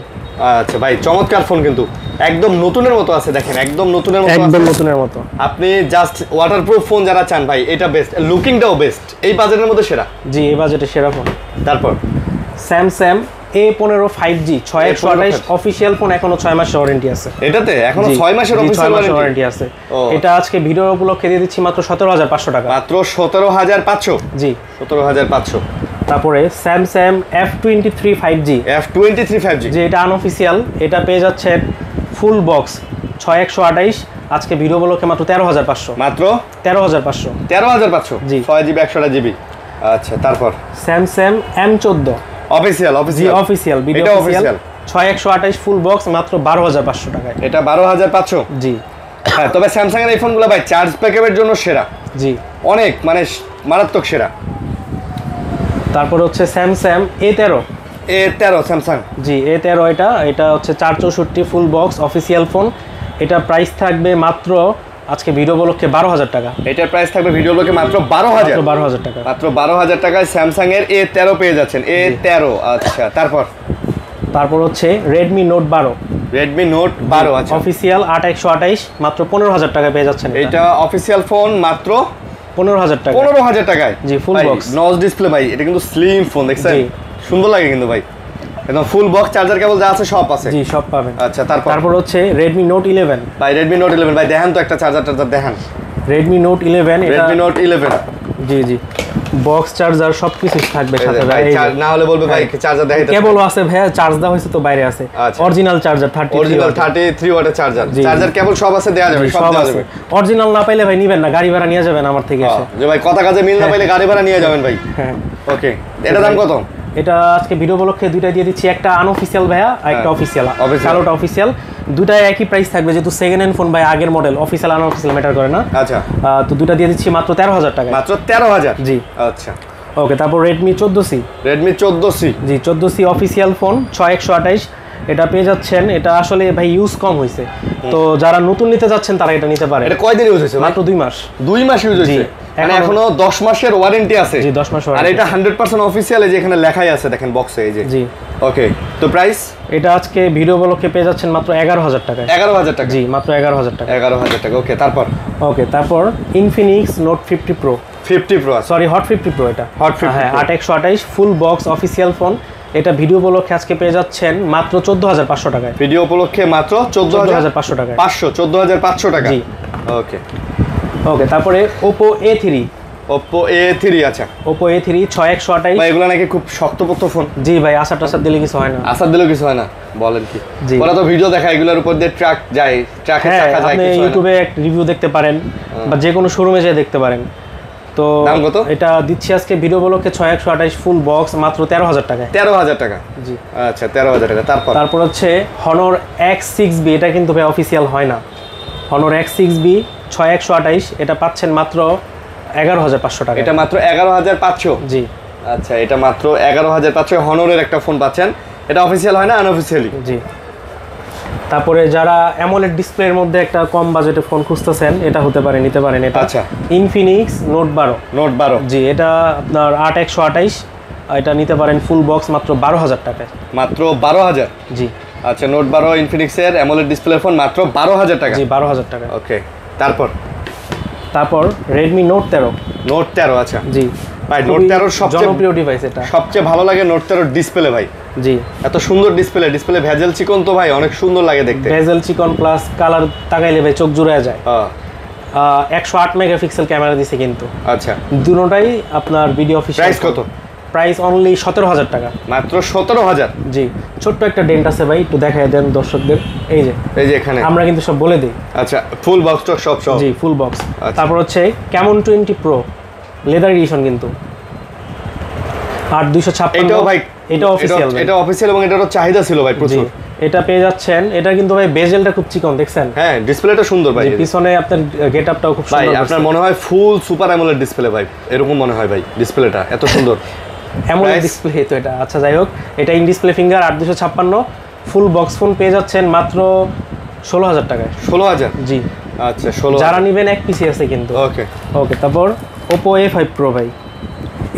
আচ্ছা ভাই চমৎকার ফোন কিন্তু। একদম নতুনের মতো আছে, দেখেন একদম নতুনের মতো, একদম নতুনের মতো। আপনি জাস্ট ওয়াটারপ্রুফ ফোন যারা চান ভাই, এটা বেস্ট, লুকিংটাও বেস্ট, এই বাজেটের মধ্যে সেরা। জি, এই বাজেটে সেরা ফোন। তারপর Samsung A15 5G 6128 official phone, এখনো 6 মাসের ওয়ারেন্টি আছে এটাতে, এখনো 6 মাসের অফিশিয়াল ওয়ারেন্টি আছে। এটা আজকে ভিডিও উপলক্ষে দিয়ে দিচ্ছি মাত্র 17500 টাকা, মাত্র 17500। জি 17500। তারপরে Samsung F23 5G F23 5G, যে এটা আনঅফিশিয়াল, এটা পেয়ে যাচ্ছেন ফুল বক্স 6128, আজকে ভিডিও উপলক্ষে মাত্র 13500, মাত্র 13500। 13500, জি 6GB 128GB। আচ্ছা, তারপর Samsung M14 official, official video official 6128 full box মাত্র 12500 টাকায়, এটা 12500। জি হ্যাঁ, তবে স্যামসাং এর এই ফোনগুলো ভাই চার্জ ব্যাকআপের জন্য সেরা, জি অনেক মানে মারাত্মক সেরা। তারপর হচ্ছে স্যামসাং A13 স্যামসাং, জি A13, এটা হচ্ছে 464 ফুল বক্স অফিশিয়াল ফোন, এটা প্রাইস থাকবে মাত্র আজকে ভিডিও উপলক্ষে 12000 টাকা, এটার প্রাইস থাকবে ভিডিও ব্লকে মাত্র 12000 টাকা, মাত্র 12000 টাকায় স্যামসাং এর A13 পেয়ে যাচ্ছেন। A13, আচ্ছা। তারপর হচ্ছে Redmi Note 12 আচ্ছা অফিশিয়াল 8128 মাত্র 15000 টাকায় পেয়ে যাচ্ছেন। এটা অফিশিয়াল ফোন মাত্র 15000 টাকা, 15000 টাকায়, জি ফুল বক্স নচ ডিসপ্লে ভাই, এটা কিন্তু স্লিম ফোন, দেখছেন সুন্দর লাগে কিন্তু ভাই, একদম ফুল বক্স, চার্জার কেবল যা আছে সব আছে, জি সব পাবেন। আচ্ছা, তারপর হচ্ছে Redmi Note 11 ভাই, Redmi Note 11 ভাই, দেখেন তো একটা চার্জার দেখেন, Redmi Note 11, Redmi Note 11, জি বক্স চার্জার সবকিছু থাকবে সাথে ভাই, না হলে বলবে ভাই চার্জার দেখাইতে, কেবল আছে ভাই, চার্জ দেওয়া হয়েছে তো বাইরে আছে, অরিজিনাল চার্জার 33 ওয়াটের চার্জার কেবল সব আছে, দেওয়া যাবে, সব দেওয়া যাবে। অরিজিনাল না পাইলে ভাই নিবেন না, গাড়ি ভাড়া নিয়ে যাবেন আমার থেকে এসে, যে ভাই কথা কাজে মিল না পাইলে গাড়ি ভাড়া নিয়ে যাবেন ভাই। হ্যাঁ, ওকে, এটা দাম কত? এটা আজকে ভিডিও উপলক্ষে দুইটা দিয়ে দিচ্ছি, একটা আনঅফিশিয়াল ভাইয়া আর একটা অফিশিয়াল, কালোটা অফিশিয়াল, দুটাই একই প্রাইস থাকবে, যেহেতু সেকেন্ড হ্যান্ড ফোন ভাই, আগের মডেল, অফিশিয়াল আনঅফিশিয়াল ম্যাটার করে না। আচ্ছা, তো দুটা দিয়ে দিচ্ছি মাত্র 13000 টাকা, মাত্র 13000, জি আচ্ছা ওকে। তারপর Redmi 14C, জি 14C অফিশিয়াল ফোন 6128, এটা পেয়ে যাচ্ছেন, এটা আসলে ভাই ইউজ কম হয়েছে, তো যারা নতুন নিতে যাচ্ছেন তারা এটা নিতে পারে। এটা কয়দিন ইউজ হয়েছে? মাত্র 2 মাস, 2 মাস ইউজ হয়েছে, মানে এখনো 10 মাসের ওয়ারেন্টি আছে। জি 10 মাস আর এটা 100% অফিশিয়াল, এই যে এখানে লেখাই আছে দেখেন বক্সে, এই যে জি ওকে। তো প্রাইস এটা আজকে ভিডিও উপলক্ষে পেয়ে যাচ্ছেন মাত্র 11000 টাকা, 11000 টাকা, জি মাত্র 11000 টাকা, 11000 টাকা। ওকে, তারপর Infinix Note 50 Pro, sorry Hot 50 Pro, এটা Hot 50 হ্যাঁ 8128 ফুল বক্স অফিশিয়াল ফোন, এটা ভিডিও উপলক্ষে আজকে পেয়ে যাচ্ছেন মাত্র 14500 টাকায়, ভিডিও উপলক্ষে মাত্র 14500 টাকায়, 14500 টাকা, জি ওকে। তারপরে Oppo A3, আচ্ছা Oppo A3 6128 ভাই, এগুলো নাকি খুব শক্তপোক্ত ফোন। জি ভাই, আসার দিলে কিছু হয় না, দিলেও কিছু হয় না, বলেন কি? ওরা তো ভিডিও দেখায়, এগুলোর উপর দিয়ে ট্রাক যায়, ট্রাকে চাকা যায়, আপনি ইউটিউবে রিভিউ দেখতে পারেন বা যে কোনো শোরুমে যেয়ে দেখতে পারেন। তো দাম কত? এটা দিচ্ছি আজকে ভিডিও উপলক্ষে 6128 ফুল বক্স মাত্র 13000 টাকায়, 13000 টাকা, জি আচ্ছা 13000 টাকা। তারপর হচ্ছে Honor X6B, এটা কিন্তু ভাই অফিশিয়াল হয় না, Honor X6B 6128, এটা পাচ্ছেন মাত্র 11500 টাকা, এটা মাত্র 11500, জি আচ্ছা এটা মাত্র 11500 হনরের একটা ফোন পাচ্ছেন, এটা অফিশিয়াল হয় না, আনঅফিশিয়ালি, জি। তারপরে যারা অ্যামোলেড ডিসপ্লের মধ্যে একটা কম বাজেটে ফোন খুঁজতেছেন, এটা নিতে পারেন, এটা আচ্ছা Infinix Note 12, জি এটা আপনার 8128, এটা নিতে পারেন ফুল বক্স মাত্র 12000 টাকায়, মাত্র 12000, জি আচ্ছা Note 12 Infinix এর অ্যামোলেড ডিসপ্লে ফোন মাত্র 12000 টাকা, জি 12000 টাকা। ওকে, তারপর Redmi Note 13, আচ্ছা জি ভাই, Note 13 সবচেয়ে জনপ্রিয় ডিভাইস, এটা সবচেয়ে ভালো লাগে Note 13 ডিসপ্লে ভাই, জি এত সুন্দর ডিসপ্লে ভেজেল চিকন তো ভাই অনেক সুন্দর লাগে দেখতে, ভেজেল চিকন প্লাস কালার তাকাইলে ভাই চোখ জুড়ে যায়। 108 মেগাপিক্সেল ক্যামেরা দিছে কিন্তু, আচ্ছা দুটোটাই আপনার ভিডিও অফিশিয়াল। প্রাইস কত? প্রাইস অনলি 17000 টাকা, মাত্র 17000, জি। ছোট্ট একটা ডেন্ট আছে ভাই, একটু দেখাই দেন দর্শকদের, এই যে এখানে আমরা কিন্তু সব বলে দিই, আচ্ছা ফুল বক্স তো সব, জি ফুল বক্স। তারপর হচ্ছে Camon 20 Pro লেদার এডিশন কিন্তু 8256, এটাও ভাই, এটা অফিশিয়াল, এটা অফিশিয়াল এবং এটারও চাহিদা ছিল ভাই প্রচুর, এটা পেয়ে যাচ্ছেন। এটা কিন্তু ভাই বেজেলটা খুব চিকন, দেখছেন? হ্যাঁ ডিসপ্লেটা সুন্দর ভাই, পিছনে আপনার গেটআপটাও খুব সুন্দর ভাই, আপনার মনে হয় ফুল সুপার অ্যামোলেড ডিসপ্লে ভাই, এরকম মনে হয় ভাই ডিসপ্লেটা এত সুন্দর অ্যামোলেড ডিসপ্লে তো এটা। আচ্ছা যাই হোক, এটা in display finger 8256 full box phone পেয়ে যাচ্ছেন মাত্র 16000 টাকায়, 16000, জি আচ্ছা 16, যারা নেবেন এক পিসি আছে কিন্তু, ওকে। তারপর Oppo A5 Pro ভাই,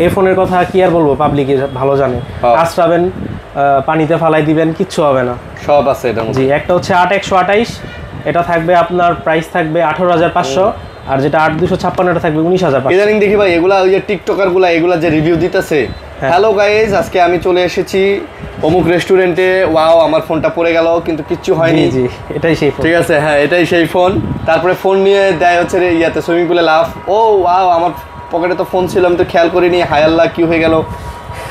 এই ফোনের কথা কি আর বলবো, পাবলিকে ভালো জানে, আশ্রাবেন পানিতে ফালাই দিবেন কিচ্ছু হবে না, সব আছে এটার মধ্যে। জি, একটা হচ্ছে 8128, এটা থাকবে আপনার প্রাইস থাকবে 18500, আর যেটা 8256 এটা থাকবে 19500। ইদানিং দেখি ভাই এগুলা ওই যে টিকটকার গুলা এগুলা যে রিভিউ দিতেছে, হ্যালো গাইজ আজকে আমি চলে এসেছি অমুক রেস্টুরেন্টে, ওয়াও আমার ফোনটা পড়ে গেল কিন্তু কিচ্ছু হয়নি। জি এটাই সেই ফোন। ঠিক আছে, হ্যাঁ এটাই সেই ফোন। তারপরে ফোন নিয়ে দেয় হচ্ছে ইয়াতে সুইমিং পুলে লাফ, ও ওয়াও আমার পকেটে তো ফোন ছিল আমি তো খেয়াল করিনি, হায় আল্লাহ কি হয়ে গেল।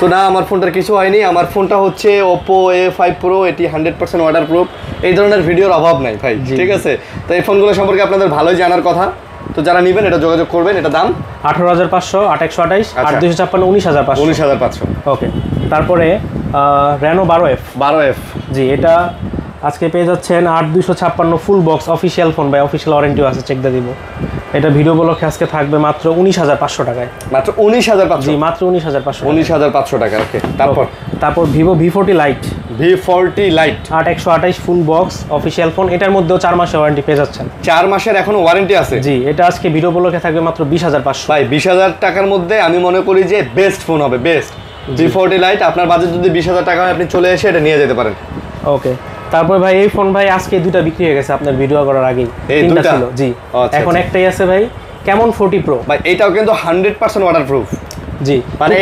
তো না, আমার ফোনটার কিছু হয়নি, আমার ফোনটা হচ্ছে Oppo A5 Pro, এটি 100% ওয়াটার প্রুফ। এই ধরনের ভিডিওর অভাব নাই ভাই, ঠিক আছে। তো এই ফোনগুলো সম্পর্কে আপনাদের ভালোই জানার কথা, তো যারা নেবেন এটা যোগাযোগ করবেন। এটা দাম 18500, 8128, 8256, 19500। 19500। ওকে, তারপরে Reno 12F। 12F, জি, এটা আজকে পেয়ে যাচ্ছেন 8256 full box official phone, by official ওয়ারেন্টিও আছে, চেক দিয়ে দিব। এটা ভিডিও ব্লকে আজকে থাকবে মাত্র 19500 টাকায়। মাত্র 19500? জি, মাত্র 19500। 19500 টাকা। ওকে, তারপর Vivo V40 Lite। V40 Lite 8128 ফুল বক্স অফিসিয়াল ফোন, এটার মধ্যেও 4 মাসের ওয়ারেন্টি পেয়ে যাচ্ছেন। 4 মাসের এখনো ওয়ারেন্টি আছে? জি, এটা আজকে ভিডিও ব্লকে থাকবে মাত্র 20500। ভাই 20000 টাকার মধ্যে আমি মনে করি যে বেস্ট ফোন হবে, বেস্ট। V40 Lite আপনার বাজেট যদি 20000 টাকা হয় আপনি চলে এসে এটা নিয়ে যেতে পারেন। ওকে, তারপর ভাই এই ফোন ভাই আজকে দুটো বিক্রি হয়ে গেছে আপনার ভিডিও করার আগেই। তিনটা ছিল। জি, এখন একটাই আছে ভাই, Camon 40 Pro। ভাই এটাও কিন্তু 100% ওয়াটারপ্রুফ। জি, মানে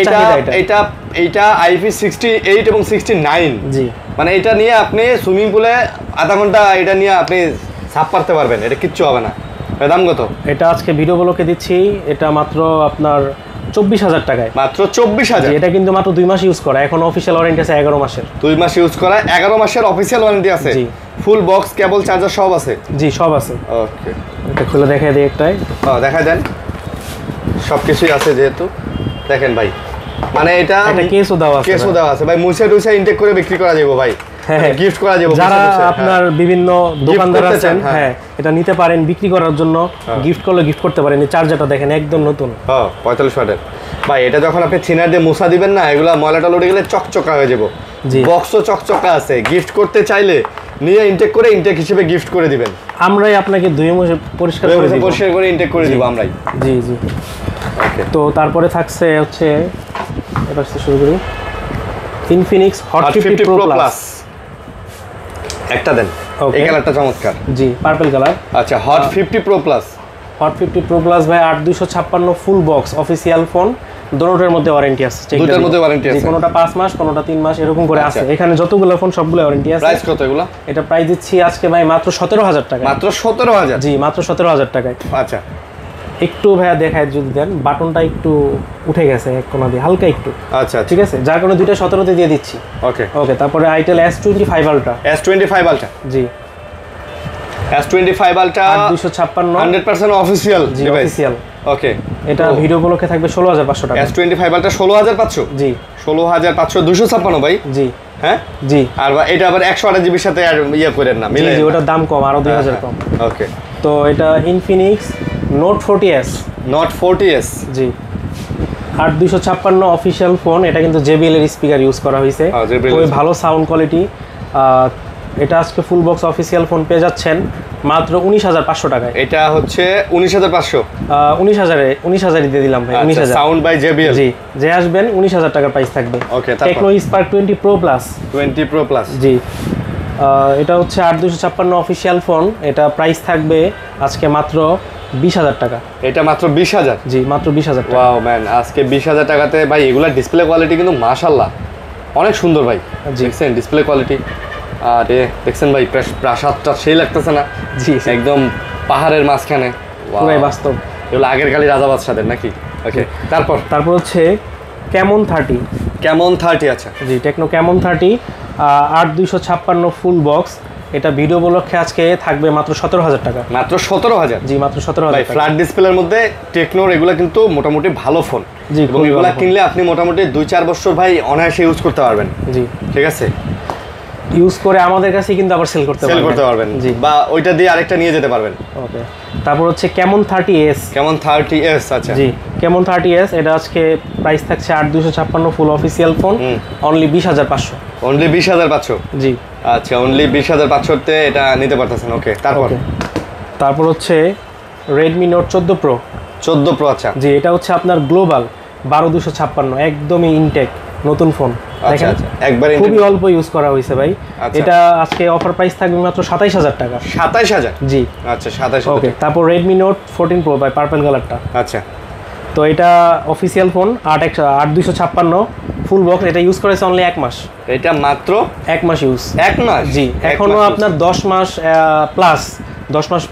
এইটা IP68 এবং 69। জি, মানে এটা নিয়ে আপনি সুইমিং পুলে আধা ঘন্টা এটা নিয়ে আপনি সাপ পারতে পারবেন, এটা কিচ্ছু হবে না। দাম কত? এটা আজকে ভিডিও ব্লকে দিচ্ছি, এটা মাত্র আপনার 24000 টাকায়। মাত্র 24000? এটা কিন্তু মাত্র 2 মাস ইউজ করা, এখন অফিসিয়াল ওয়ারেন্টি আছে 11 মাসের। 2 মাস ইউজ করা, 11 মাসের অফিসিয়াল ওয়ারেন্টি আছে। জি, ফুল বক্স, কেবল, চার্জার সব আছে? জি, সব আছে। ওকে, এটা খুলে দেখাই দিই একটাই। দেখাই দেন, সব কিছুই আছে যেহেতু। দেখেন ভাই, মানে এটা কেসও দেওয়া আছে, কেসও দেওয়া আছে ভাই, মুছে টুছে ইনটেক করে বিক্রি করা যাবে ভাই, গিফট করা যাবে। যারা আপনার বিভিন্ন দোকানদার আছেন, হ্যাঁ এটা নিতে পারেন বিক্রি করার জন্য, গিফট করলে গিফট করতে পারেন। এই চার্জারটা দেখেন একদম নতুন। 45 ওয়াটের ভাই। এটা যখন আপনি থিনার দিয়ে মুছা দিবেন না, এগুলা ময়লাটা উঠে গেলে চকচকা হয়ে যাবে। বক্সও চকচকা আছে, গিফট করতে চাইলে নিয়ে ইনটেক করে ইনটেক হিসেবে গিফট করে দিবেন। আমরাই আপনাকে ধুয়ে মুছে পরিষ্কার করে ইনটেক করে দিব আমরাই। জি জি। ওকে, তো তারপরে থাকছে হচ্ছে, এবার শুরু করি, Infinix Hot 50 Pro Plus। একটা দেন, এই কালারটা চমৎকার। জি, পার্পল কালার। আচ্ছা, Hot 50 Pro Plus। Hot 50 Pro Plus ভাই 8256 ফুল বক্স অফিসিয়াল ফোন, দুটোর মধ্যে ওয়ারেন্টি আছে। দুটোর মধ্যে ওয়ারেন্টি আছে, কোনোটা 5 মাস, কোনোটা 3 মাস, এরকম করে আছে। এখানে যতগুলো ফোন সবগুলো ওয়ারেন্টি আছে। প্রাইস কত এগুলা? এটা প্রাইস দিচ্ছি আজকে ভাই মাত্র 17000 টাকা। মাত্র 17000? জি, মাত্র 17000 টাকায়। আচ্ছা, একটু ভাইয়া দেখায় যদি দেন, বাটনটা একটু উঠে গেছে এক কোণা দিয়ে হালকা একটু। আচ্ছা, ঠিক আছে, যার কারণে দুইটা 17তে দিয়ে দিচ্ছি। ওকে ওকে, তারপরে Itel S25 Ultra। S25 Ultra, জি, S25 Ultra 8256 100% অফিশিয়াল। জি, অফিশিয়াল। ওকে, এটা ভিডিও ব্লকে থাকবে 16500 টাকা। S25 Ultra 16500? জি, 16500 256 ভাই। জি, হ্যাঁ জি। আর এটা আবার 128 জিবির সাথে আর ইয়ে করেন না, মিলে। জি, ওটার দাম কম, আরো 2000 কম। ওকে, তো এটা Infinix Note 40s। Note 40s, জি, 8256 অফিশিয়াল ফোন। এটা কিন্তু JBL এর স্পিকার ইউজ করা হয়েছে, খুবই ভালো সাউন্ড কোয়ালিটি। এটা আজকে ফুল বক্স অফিসিয়াল ফোন পেয়ে যাচ্ছেন মাত্র 19500 টাকায়। এটা হচ্ছে 19500? 19000 দিয়ে দিলাম ভাই। 19000 সাউন্ড বাই JBL। জি, যে আসবেন 19000 টাকার প্রাইস থাকবে। ওকে, Tecno Spark 20 Pro Plus। 20 Pro Plus, জি, এটা হচ্ছে 8256 অফিসিয়াল ফোন। এটা প্রাইস থাকবে আজকে মাত্র 20000 টাকা। এটা মাত্র 20000? জি, মাত্র 20000 টাকা। ওয়াও ম্যান, আজকে 20000 টাকাতে ভাই এগুলা ডিসপ্লে কোয়ালিটি কিন্তু মাশাআল্লাহ অনেক সুন্দর ভাই। দেখছেন ডিসপ্লে কোয়ালিটি? আরে দেখছেন ভাই, প্রাসাদটা সেই লাগতেছে না? জি, একদম পাহাড়ের মাঝখানে, পুরাই বাস্তব। এগুলো আগের কালি রাজা বাদশাদের নাকি? ওকে, তারপর হচ্ছে Camon 30। Camon 30, আচ্ছা জি, টেকনো Camon 30 8256 ফুল বক্স। এটা ভিডিও ব্লকে আজকে থাকবে মাত্র 17000 টাকা। মাত্র 17000? জি, মাত্র 17000 ভাই ফ্ল্যাট ডিসপ্লের মধ্যে টেকনোর এগুলো কিন্তু মোটামুটি ভালো ফোন। জি, এবং এগুলো কিনলে আপনি মোটামুটি 2-4 বছর ভাই অনায়াসে ইউজ করতে পারবেন। জি, ঠিক আছে, ইউজ করে আমাদের কাছে কিন্তু আবার সেল করতে পারবেন। জি, বা ওইটা দিয়ে আরেকটা নিয়ে যেতে পারবেন। ওকে, তারপর হচ্ছে Camon 30s। Camon 30s, আচ্ছা জি, Camon 30s। এটা আজকে প্রাইস থাকছে 8256 ফুল অফিসিয়াল ফোন, অনলি 20500। অনলি 20500? জি, আচ্ছা, অনলি 20500 তে এটা নিতে পারতেছেন। ওকে, তারপর হচ্ছে Redmi Note 14 Pro। 14 Pro, আচ্ছা জি, এটা হচ্ছে আপনার গ্লোবাল 12256, একদমই ইনটেক নতুন ফোন দেখেন একবারে খুবই অল্প ইউজ করা হয়েছে ভাই। এটা আজকে অফার প্রাইস থাকবে মাত্র 27000 টাকা। 27000? জি আচ্ছা 27000। ওকে, তারপর Redmi Note 14 Pro ভাই, পার্পল কালারটা। আচ্ছা, তো এটা অফিসিয়াল ফোন, 8256 ফুল বক্স। এটা ইউজ করেছে অনলি 1 মাস। এটা মাত্র 1 মাস ইউজ। 1 মাস? জি, এখনো আপনার 10 মাস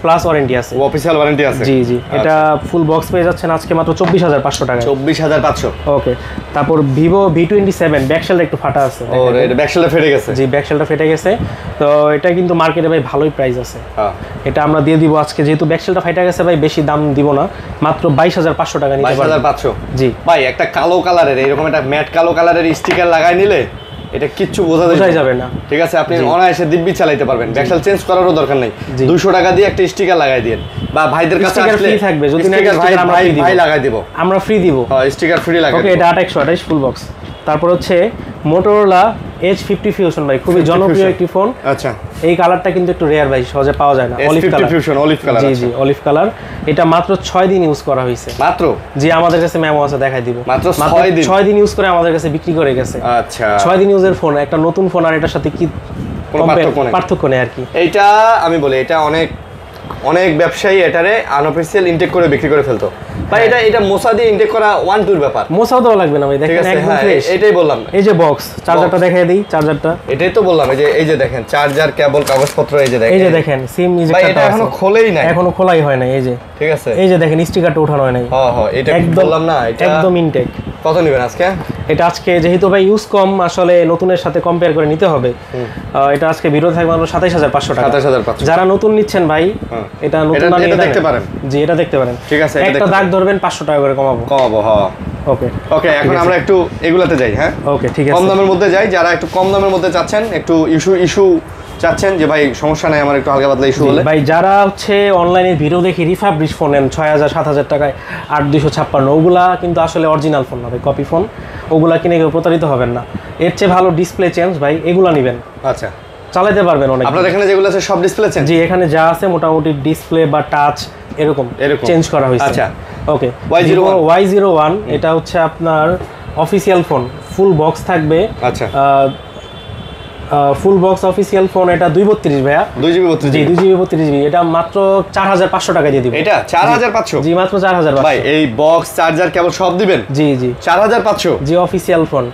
প্লাস ওয়ারেন্টি আছে, অফিশিয়াল ওয়ারেন্টি আছে। জি জি। এটা ফুল বক্স পেয়ে যাচ্ছেন আজকে মাত্র 24500 টাকা। 24500। ওকে, তারপর Vivo V27 ব্যাকশেলটা একটু ফাটা আছে। ও, এটা ব্যাকশেলটা ফেটে গেছে? জি, ব্যাকশেলটা ফেটে গেছে। তো এটা কিন্তু মার্কেটে ভাই ভালোই প্রাইস আছে। এটা আমরা দিয়ে দিব আজকে, যেহেতু ব্যাকশেলটা ফাটা গেছে ভাই, বেশি দাম দিব না, মাত্র 22500 টাকা নিতে পারবেন। 22500? জি ভাই, একটা কালো কালারের এরকম একটা ম্যাট কালো কালারের স্টিকার লাগাই নিলে এটা কিচ্ছু বোঝা যাবে না। ঠিক আছে, আপনি অনায়াসে দিব্যি চালাতে পারবেন, ব্যাকশেল চেঞ্জ করারও দরকার নেই। 200 টাকা দিয়ে একটা স্টিকার লাগাই দিন, বা ভাইদের কাছে আসলে ফ্রি থাকবে, যদি না ভাই লাগাই দিব, আমরা ফ্রি দিব। হ্যাঁ, স্টিকার ফ্রি লাগাই। ওকে, এটা 8128 ফুল বক্স। তারপর হচ্ছে Motorola H50 Fusion ভাই, খুবই জনপ্রিয় একটি ফোন। আচ্ছা, এই কালারটা কিন্তু একটু রেয়ার ভাই, সহজে পাওয়া যায় না। Olive colour, olive colour. জি জি, অলিভ কালার। এটা মাত্র 6 দিন ইউজ করা হয়েছে। মাত্র? জি, আমাদের কাছে মেমো আছে, দেখাই দিব। মাত্র 6 দিন ইউজ করে আমাদের কাছে বিক্রি করে গেছে। আচ্ছা, 6 দিন ইউজের ফোন, একটা নতুন ফোন আর এটার সাথে কি পার্থক্য নেই আর কি। এইটা আমি বলি, এটা অনেক ব্যবসায়ী এটারে আনঅফিশিয়াল ইনটেক করে বিক্রি করে ফেলতো ভাই। এটা মোসা দিয়ে ইনটেক করা 1-2 ব্যাপার, মোসাও দেওয়া লাগবে না ভাই, দেখেন একদম ফ্রেশ। এটাই বললাম। এই যে বক্স, চার্জারটা দেখাই দেই, চার্জারটা এটাই তো বললাম। এই যে দেখেন চার্জার, কেবল, কাগজপত্র, এই যে দেখেন সিম ইজেক্টর। ভাই, এটা এখনো খোলেই নাই, এখনো খোলাই হয় নাই। এই যে, ঠিক আছে, এই যে দেখেন স্টিকারটা ওঠানো হয় নাই। হ্যাঁ, এটা বললাম না, এটা একদম ইনটেক। কত নেবেন আজকে? এটা আজকে যেহেতু ভাই ইউজ কম, আসলে নতুনের সাথে কম্পেয়ার করে নিতে হবে। এটা আজকে ভিডিও থাকবে মাত্র 27500 টাকা। 27500। যারা নতুন নিচ্ছেন ভাই, এটা নতুন না নিয়ে দেখতে পারেন। জি, এটা দেখতে পারেন। ঠিক আছে, একটা দাগ ধরবেন 500 টাকা করে কমাবো। হ্যাঁ। ওকে, এখন আমরা একটু এগুলাতে যাই। হ্যাঁ, ওকে, ঠিক আছে, কম দামের মধ্যে যাই। যারা একটু কম দামের মধ্যে চাচ্ছেন, একটু ইস্যু চাচ্ছেন যে ভাই সমস্যা নাই, আমার একটু হালকা পাতলা ইস্যু হলে, ভাই যারা হচ্ছে অনলাইনে ভিডিও দেখে রিফাবলিশ ফোন নেন 6000-7000 টাকায় 8256, ওগুলা কিন্তু আসলে অরিজিনাল ফোন না ভাই, কপি ফোন। ওগুলা কিনে কেউ প্রতারিত হবেন না। এর চেয়ে ভালো ডিসপ্লে চেঞ্জ ভাই, এগুলা নেবেন। আচ্ছা, চালাতে পারবেন অনেক। আপনাদের এখানে যেগুলো আছে সব ডিসপ্লে চেঞ্জ? জি, এখানে যা আছে মোটামুটি ডিসপ্লে বা টাচ এরকম চেঞ্জ করা হয়েছে। আচ্ছা, ওকে। Y01 এটা হচ্ছে আপনার অফিসিয়াল ফোন, ফুল বক্স থাকবে। আচ্ছা, ফুল বক্স অফিসিয়াল ফোন। এটা 232 ভাইয়া, 2GB 32GB। এটা মাত্র 4500 টাকা দিয়ে দিব। এটা 4500? জি, মাত্র 4500 ভাই। এই বক্স, চার্জার, কেবল সব দিবেন? জি জি, 4500? জি, অফিসিয়াল ফোন,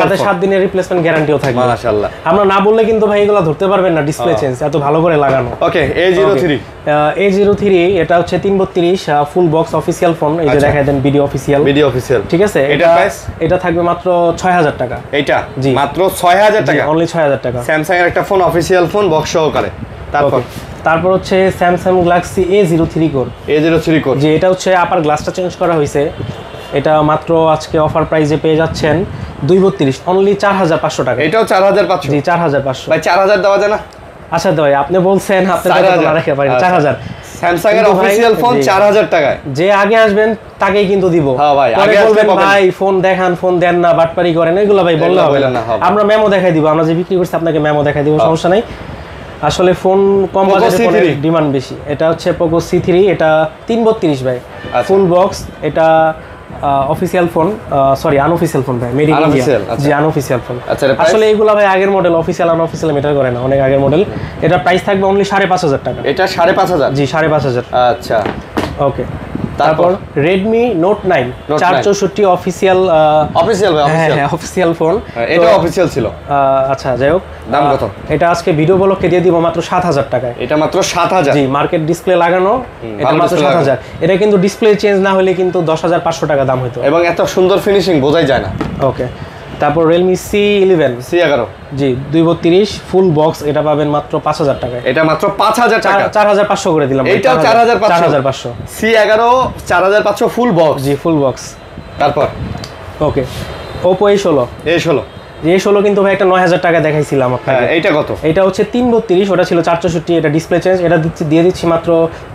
সাথে 7 দিনের রিপ্লেসমেন্ট গ্যারান্টিও থাকবে। মাশাআল্লাহ। আমরা না বললে কিন্তু ভাই এগুলো ধরতে পারবেন না, ডিসপ্লে চেঞ্জ এত ভালো করে লাগানো। ওকে, A03 এটা হচ্ছে 332 ফুল বক্স অফিসিয়াল ফোন। এই যে দেখাই দেন, ভিডিও অফিসিয়াল, ঠিক আছে। এটা থাকবে মাত্র 6000 টাকা। এটা জি, মাত্র 6000 টাকা, অনলি 6000 টাকা। স্যামসাং এর একটা ফোন, অফিসিয়াল ফোন, বক্স সহকারে। তারপর হচ্ছে স্যামসাং গ্যালাক্সি A03 কোর। জি, এটা হচ্ছে আপার গ্লাসটা চেঞ্জ করা হয়েছে। এটা মাত্র আজকে অফার প্রাইসে পেয়ে যাচ্ছেন 232, অনলি 4500 টাকা। এটাও 4500? জি, 4500। ভাই 4000 দেওয়া যায় না? আচ্ছা ভাই, আপনি বলছেন, আপনি না রেখে পারেন 4000। স্যামসাং এর অফিসিয়াল ফোন 4000 টাকায়। যে আগে আসবেন তাকেই কিন্তু দিব। হ্যাঁ ভাই, আগে বলবেন ভাই ফোন দেখান, ফোন দেন না, বাটপারি করেন, এগুলো ভাই বললে হবে না। আমরা মেমো দেখাই দিব, আমরা যে বিক্রি করছি আপনাকে মেমো দেখাই দিব, সমস্যা নাই। আসলে ফোন কম বাজেটের ফোনের ডিমান্ড বেশি। এটা হচ্ছে পোকো C3, এটা 332 ভাই, ফুল বক্স। এটা official phone, sorry unofficial phone ভাই, মেড ইন ইন্ডিয়া। জি, আনঅফিসিয়াল ফোন। আসলে এগুলা ভাই আগের মডেল, অফিসিয়াল আনঅফিসিয়াল ম্যাটার করে না, অনেক আগের মডেল। এটা প্রাইস থাকবে অনলি 5500 টাকা। এটা 5500? জি, 5500। আচ্ছা, ওকে। তারপর Redmi Note 9 464 অফিসিয়াল ভাই, হ্যাঁ অফিসিয়াল ফোন। এটা অফিসিয়াল ছিল। আচ্ছা, যাই হোক, দাম কত? এটা আজকে ভিডিও ব্লকে দিয়ে দিব মাত্র 7000 টাকায়। এটা মাত্র 7000? জি, মার্কেট ডিসপ্লে লাগানো, এটা মাত্র 7000। এটা কিন্তু ডিসপ্লে চেঞ্জ না হলে কিন্তু 10500 টাকা দাম হতো, এবং এত সুন্দর ফিনিশিং বোঝাই যায় না। ওকে, তারপর Realme C11 জি, 232 ফুল বক্স। এটা পাবেন মাত্র 5000 টাকায়। এটা মাত্র 5000 টাকা? 4500 করে দিলাম। এটাও 4500? C11 4500 full box? জি, ফুল বক্স। তারপর ওকে, Oppo A16 কিন্তু ভাই একটা 9000 টাকা দেখাইছিলাম আপনাকে। এটা কত? এটা হচ্ছে 332, ওটা ছিল 464। এটা ডিসপ্লে চেঞ্জ, এটা দিয়ে দিচ্ছি মাত্র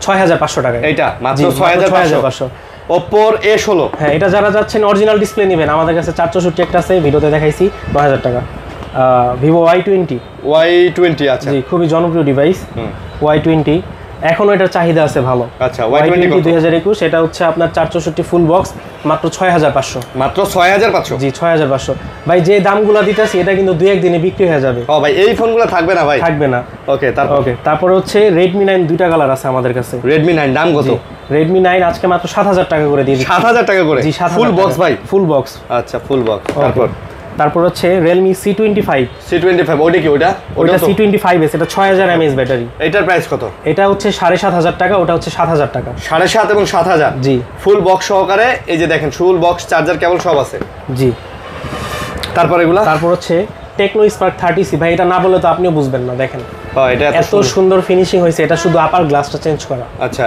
6500 টাকা। এটা মাত্র 6500? Oppo A16, হ্যাঁ। এটা যারা যাচ্ছেন অরিজিনাল ডিসপ্লে নেবেন, আমাদের কাছে 464 একটা আছে, ভিডিওতে দেখাইছি, 9000 টাকা। Vivo Y20। আচ্ছা, জি, খুবই জনপ্রিয় ডিভাইস Y20। এখনো এটার চাহিদা আছে ভালো। আচ্ছা Y20 2021 এটা হচ্ছে আপনার 464 ফুল বক্স মাত্র 6500। মাত্র 6500? জি 6500 ভাই। যে দামগুলো দিতেছি এটা কিন্তু 2-1 দিনে বিক্রি হয়ে যাবে। ও ভাই এই ফোনগুলো থাকবে না ভাই? থাকবে না। ওকে তারপর হচ্ছে Redmi 9 দুইটা কালার আছে আমাদের কাছে। Redmi 9 দাম কত? Redmi 9 আজকে মাত্র 7000 টাকা করে দিয়ে দিচ্ছি। 7000 টাকা করে? জি 7000 ফুল বক্স ভাই? Full box. আচ্ছা ফুল বক্স। তারপর হচ্ছে Realme C25। ওটা কি? ওটা C25s, এটা 6000 mAh ব্যাটারি। এটার প্রাইস কত? এটা হচ্ছে 7500 টাকা, ওটা হচ্ছে 7000 টাকা। 7.5 এবং 7000? জি ফুল বক্স সহকারে। এই যে দেখেন ফুল বক্স, চার্জার, কেবল সব আছে। জি। তারপর হচ্ছে Tecno Spark 30C ভাই, এটা না বলে তো আপনিও বুঝবেন না। দেখেন এটা এত সুন্দর ফিনিশিং হয়েছে, এটা শুধু আপার গ্লাসটা চেঞ্জ করা। আচ্ছা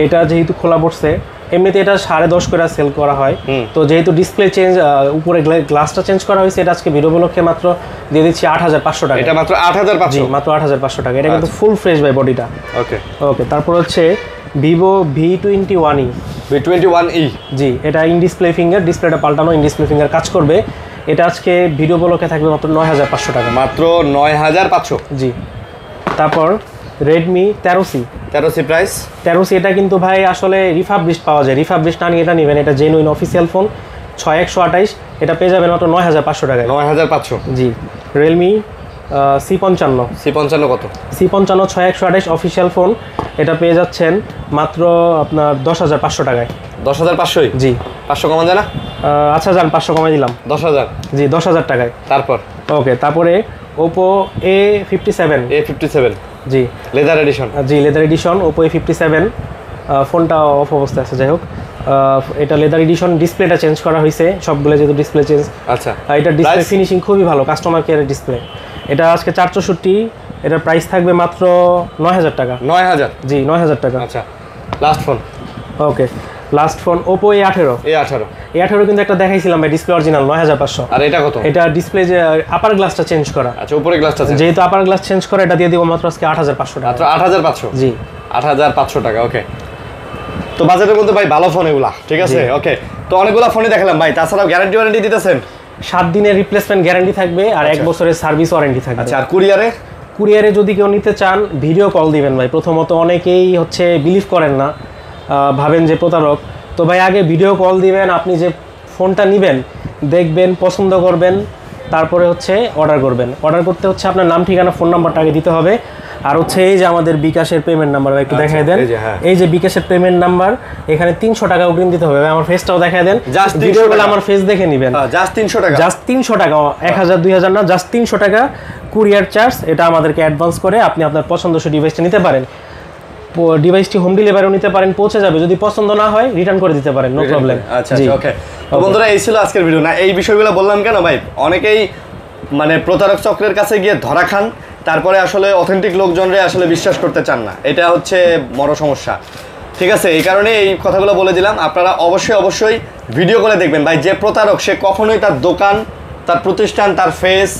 এটা যেহেতু খোলা পড়ছে, এমনিতে এটা 10.5 করে সেল করা হয়, তো যেহেতু ডিসপ্লে চেঞ্জ, উপরে গ্লাসটা চেঞ্জ করা হয়েছে, এটা আজকে ভিডিও উপলক্ষে মাত্র দিয়ে দিচ্ছি 8500 টাকা। এটা মাত্র 8500? জি মাত্র 8500 টাকা। এটা কিন্তু ফুল ফ্রেশ ভাই বডিটা। ওকে। তারপর হচ্ছে Vivo V21e। V21e? জি, এটা ইন ডিসপ্লে ফিঙ্গার, ডিসপ্লেটা পাল্টানো, ইন ডিসপ্লে ফিঙ্গার কাজ করবে। এটা আজকে ভিডিও উপলক্ষে থাকবে মাত্র 9500 টাকা। মাত্র 9500? জি। তারপর Redmi 13C প্রাইস? 13C এটা কিন্তু ভাই আসলে রিফাবলিশড পাওয়া যায়। রিফাবলিশড না নিয়ে এটা নেবেন, এটা জেনুইন অফিসিয়াল ফোন। 6128 এটা পেয়ে যাবেন মাত্র 9500 টাকায়। 9500? জি। Realme C55 কত? C55 6128 অফিসিয়াল ফোন, এটা পেয়ে যাচ্ছেন মাত্র আপনার 10500 টাকায়। 10500? জি। 500 কমা যায় না? আচ্ছা যান 500 কমাই দিলাম। 10000? জি 10000 টাকায়। তারপরে Oppo A57। জি লেদার এডিশন? জি লেদার এডিশন Oppo A57। ফোনটা অফ অবস্থায় আছে, যাই হোক। এটা লেদার এডিশন, ডিসপ্লেটা চেঞ্জ করা হয়েছে, সবগুলো যেহেতু ডিসপ্লে চেঞ্জ। আচ্ছা। এটা ডিসপ্লে ফিনিশিং খুবই ভালো, কাস্টমার কেয়ারের ডিসপ্লে। এটা আজকে 464, এটার প্রাইস থাকবে মাত্র 9000 টাকা। 9000? জি 9000 টাকা। আচ্ছা last phone? Last phone Oppo A18 কিন্তু একটা দেখাইছিলাম ভাই, ডিসপ্লে অরিজিনাল 9500। আর এটা কত? এটা ডিসপ্লে যে আপার গ্লাসটা চেঞ্জ করা। আচ্ছা উপরে গ্লাসটা যেহেতু আপার গ্লাস চেঞ্জ করা, এটা দিয়ে দিব মাত্র আজকে 8500 টাকা। মাত্র 8500? জি 8500 টাকা। ওকে। তো বাজেটের মধ্যে ভাই ভালো ফোন এগুলা, ঠিক আছে। ওকে, তো অনেকগুলা ফোনই দেখালাম ভাই, তাছাড়াও গ্যারান্টি দিতেছেন? 7 দিনের রিপ্লেসমেন্ট গ্যারান্টি থাকবে, আর 1 বছরের সার্ভিস ওয়ারেন্টি থাকবে। আচ্ছা, আর কুরিয়ারে যদি কেউ নিতে চান ভিডিও কল দিবেন ভাই। প্রথমত অনেকেই হচ্ছে বিলিভ করেন না, ভাবেন যে প্রতারক। তো ভাই আগে ভিডিও কল দিবেন, আপনি যে ফোনটা নেবেন দেখবেন, পছন্দ করবেন, তারপরে হচ্ছে অর্ডার করবেন। অর্ডার করতে হচ্ছে আপনার নাম, ঠিকানা, ফোন নাম্বারটা আগে দিতে হবে। আর হচ্ছে এই যে আমাদের বিকাশের পেমেন্ট নাম্বার একটু দেখাই দেন। এই যে বিকাশের পেমেন্ট নাম্বার, এখানে 300 টাকা অগ্রিম দিতে হবে। আমার ফেসটাও দেখাই দেন, ভিডিওগুলো আমার ফেস দেখে নেবেন। জাস্ট 300 টাকা? জাস্ট 300 টাকা, 1000 2000 না, জাস্ট 300 টাকা কুরিয়ার চার্জ। এটা আমাদেরকে অ্যাডভান্স করে আপনি আপনার পছন্দসই ডিভাইসটা নিতে পারেন। ডিভাইসটি হোম ডেলিভারিও নিতে পারেন, পৌঁছে যাবে। যদি পছন্দ না হয় রিটার্ন করে দিতে পারেন, নো প্রবলেম। আচ্ছা ওকে। তো বন্ধুরা এই ছিল আজকের ভিডিও। না এই বিষয়গুলো বললাম কেন ভাই, অনেকেই মানে প্রতারক চক্রের কাছে গিয়ে ধরা খান, তারপরে আসলে অথেন্টিক লোকজনরে আসলে বিশ্বাস করতে চান না। এটা হচ্ছে বড় সমস্যা, ঠিক আছে। এই কারণে এই কথাগুলো বলে দিলাম। আপনারা অবশ্যই ভিডিও করে দেখবেন ভাই। যে প্রতারক সে কখনোই তার দোকান, তার প্রতিষ্ঠান, তার ফেস,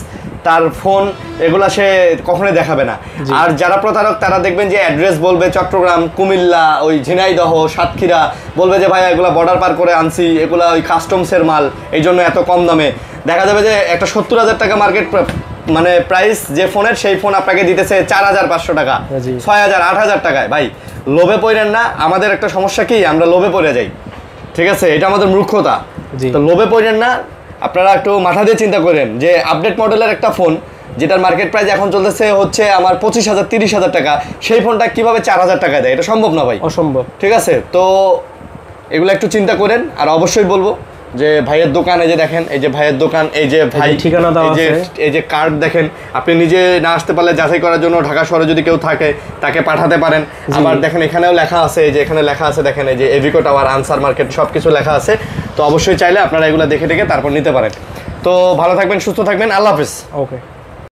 তার ফোন এগুলা সে কখনোই দেখাবে না। আর যারা প্রতারক তারা দেখবেন যে অ্যাড্রেস বলবে চট্টগ্রাম, কুমিল্লা, ওই ঝিনাইদহ, সাতক্ষীরা, বলবে যে ভাই এগুলা বর্ডার পার করে আনছি, এগুলা ওই কাস্টমসের মাল, এই জন্য এত কম দামে। দেখা যাবে যে একটা 70,000 টাকা মার্কেট মানে প্রাইস যে ফোনের, সেই ফোন আপনাকে দিতেছে 4500 টাকা, 6000, 8000 টাকায়। ভাই লোভে পড়েন না। আমাদের একটা সমস্যা কি, আমরা লোভে পড়ে যাই, ঠিক আছে। এটা আমাদের মূর্খতা। তো লোভে পড়েন না, আপনারা একটু মাথা দিয়ে চিন্তা করেন যে আপডেট মডেলের একটা ফোন যেটার মার্কেট প্রাইস এখন চলতেছে হচ্ছে আমার 25,000 30,000 টাকা, সেই ফোনটা কিভাবে 4000 টাকায় দেয়? এটা সম্ভব না ভাই, অসম্ভব, ঠিক আছে। তো এগুলো একটু চিন্তা করেন। আর অবশ্যই বলবো যে ভাইয়ের দোকান, এই যে দেখেন, এই যে ভাইয়ের দোকান, এই যে ভাই ঠিকানা দেওয়া আছে, এই যে কার্ড দেখেন। আপনি নিজে না আসতে পারলে যাচাই করার জন্য ঢাকা শহরে যদি কেউ থাকে তাকে পাঠাতে পারেন। আবার দেখেন এখানেও লেখা আছে, এই যে এখানে লেখা আছে দেখেন, এই যে এভিকো টাওয়ার, আনসার মার্কেট, সব কিছু লেখা আছে। তো অবশ্যই চাইলে আপনারা এগুলো দেখে তারপর নিতে পারেন। তো ভালো থাকবেন, সুস্থ থাকবেন, আল্লাহ হাফেজ। ওকে।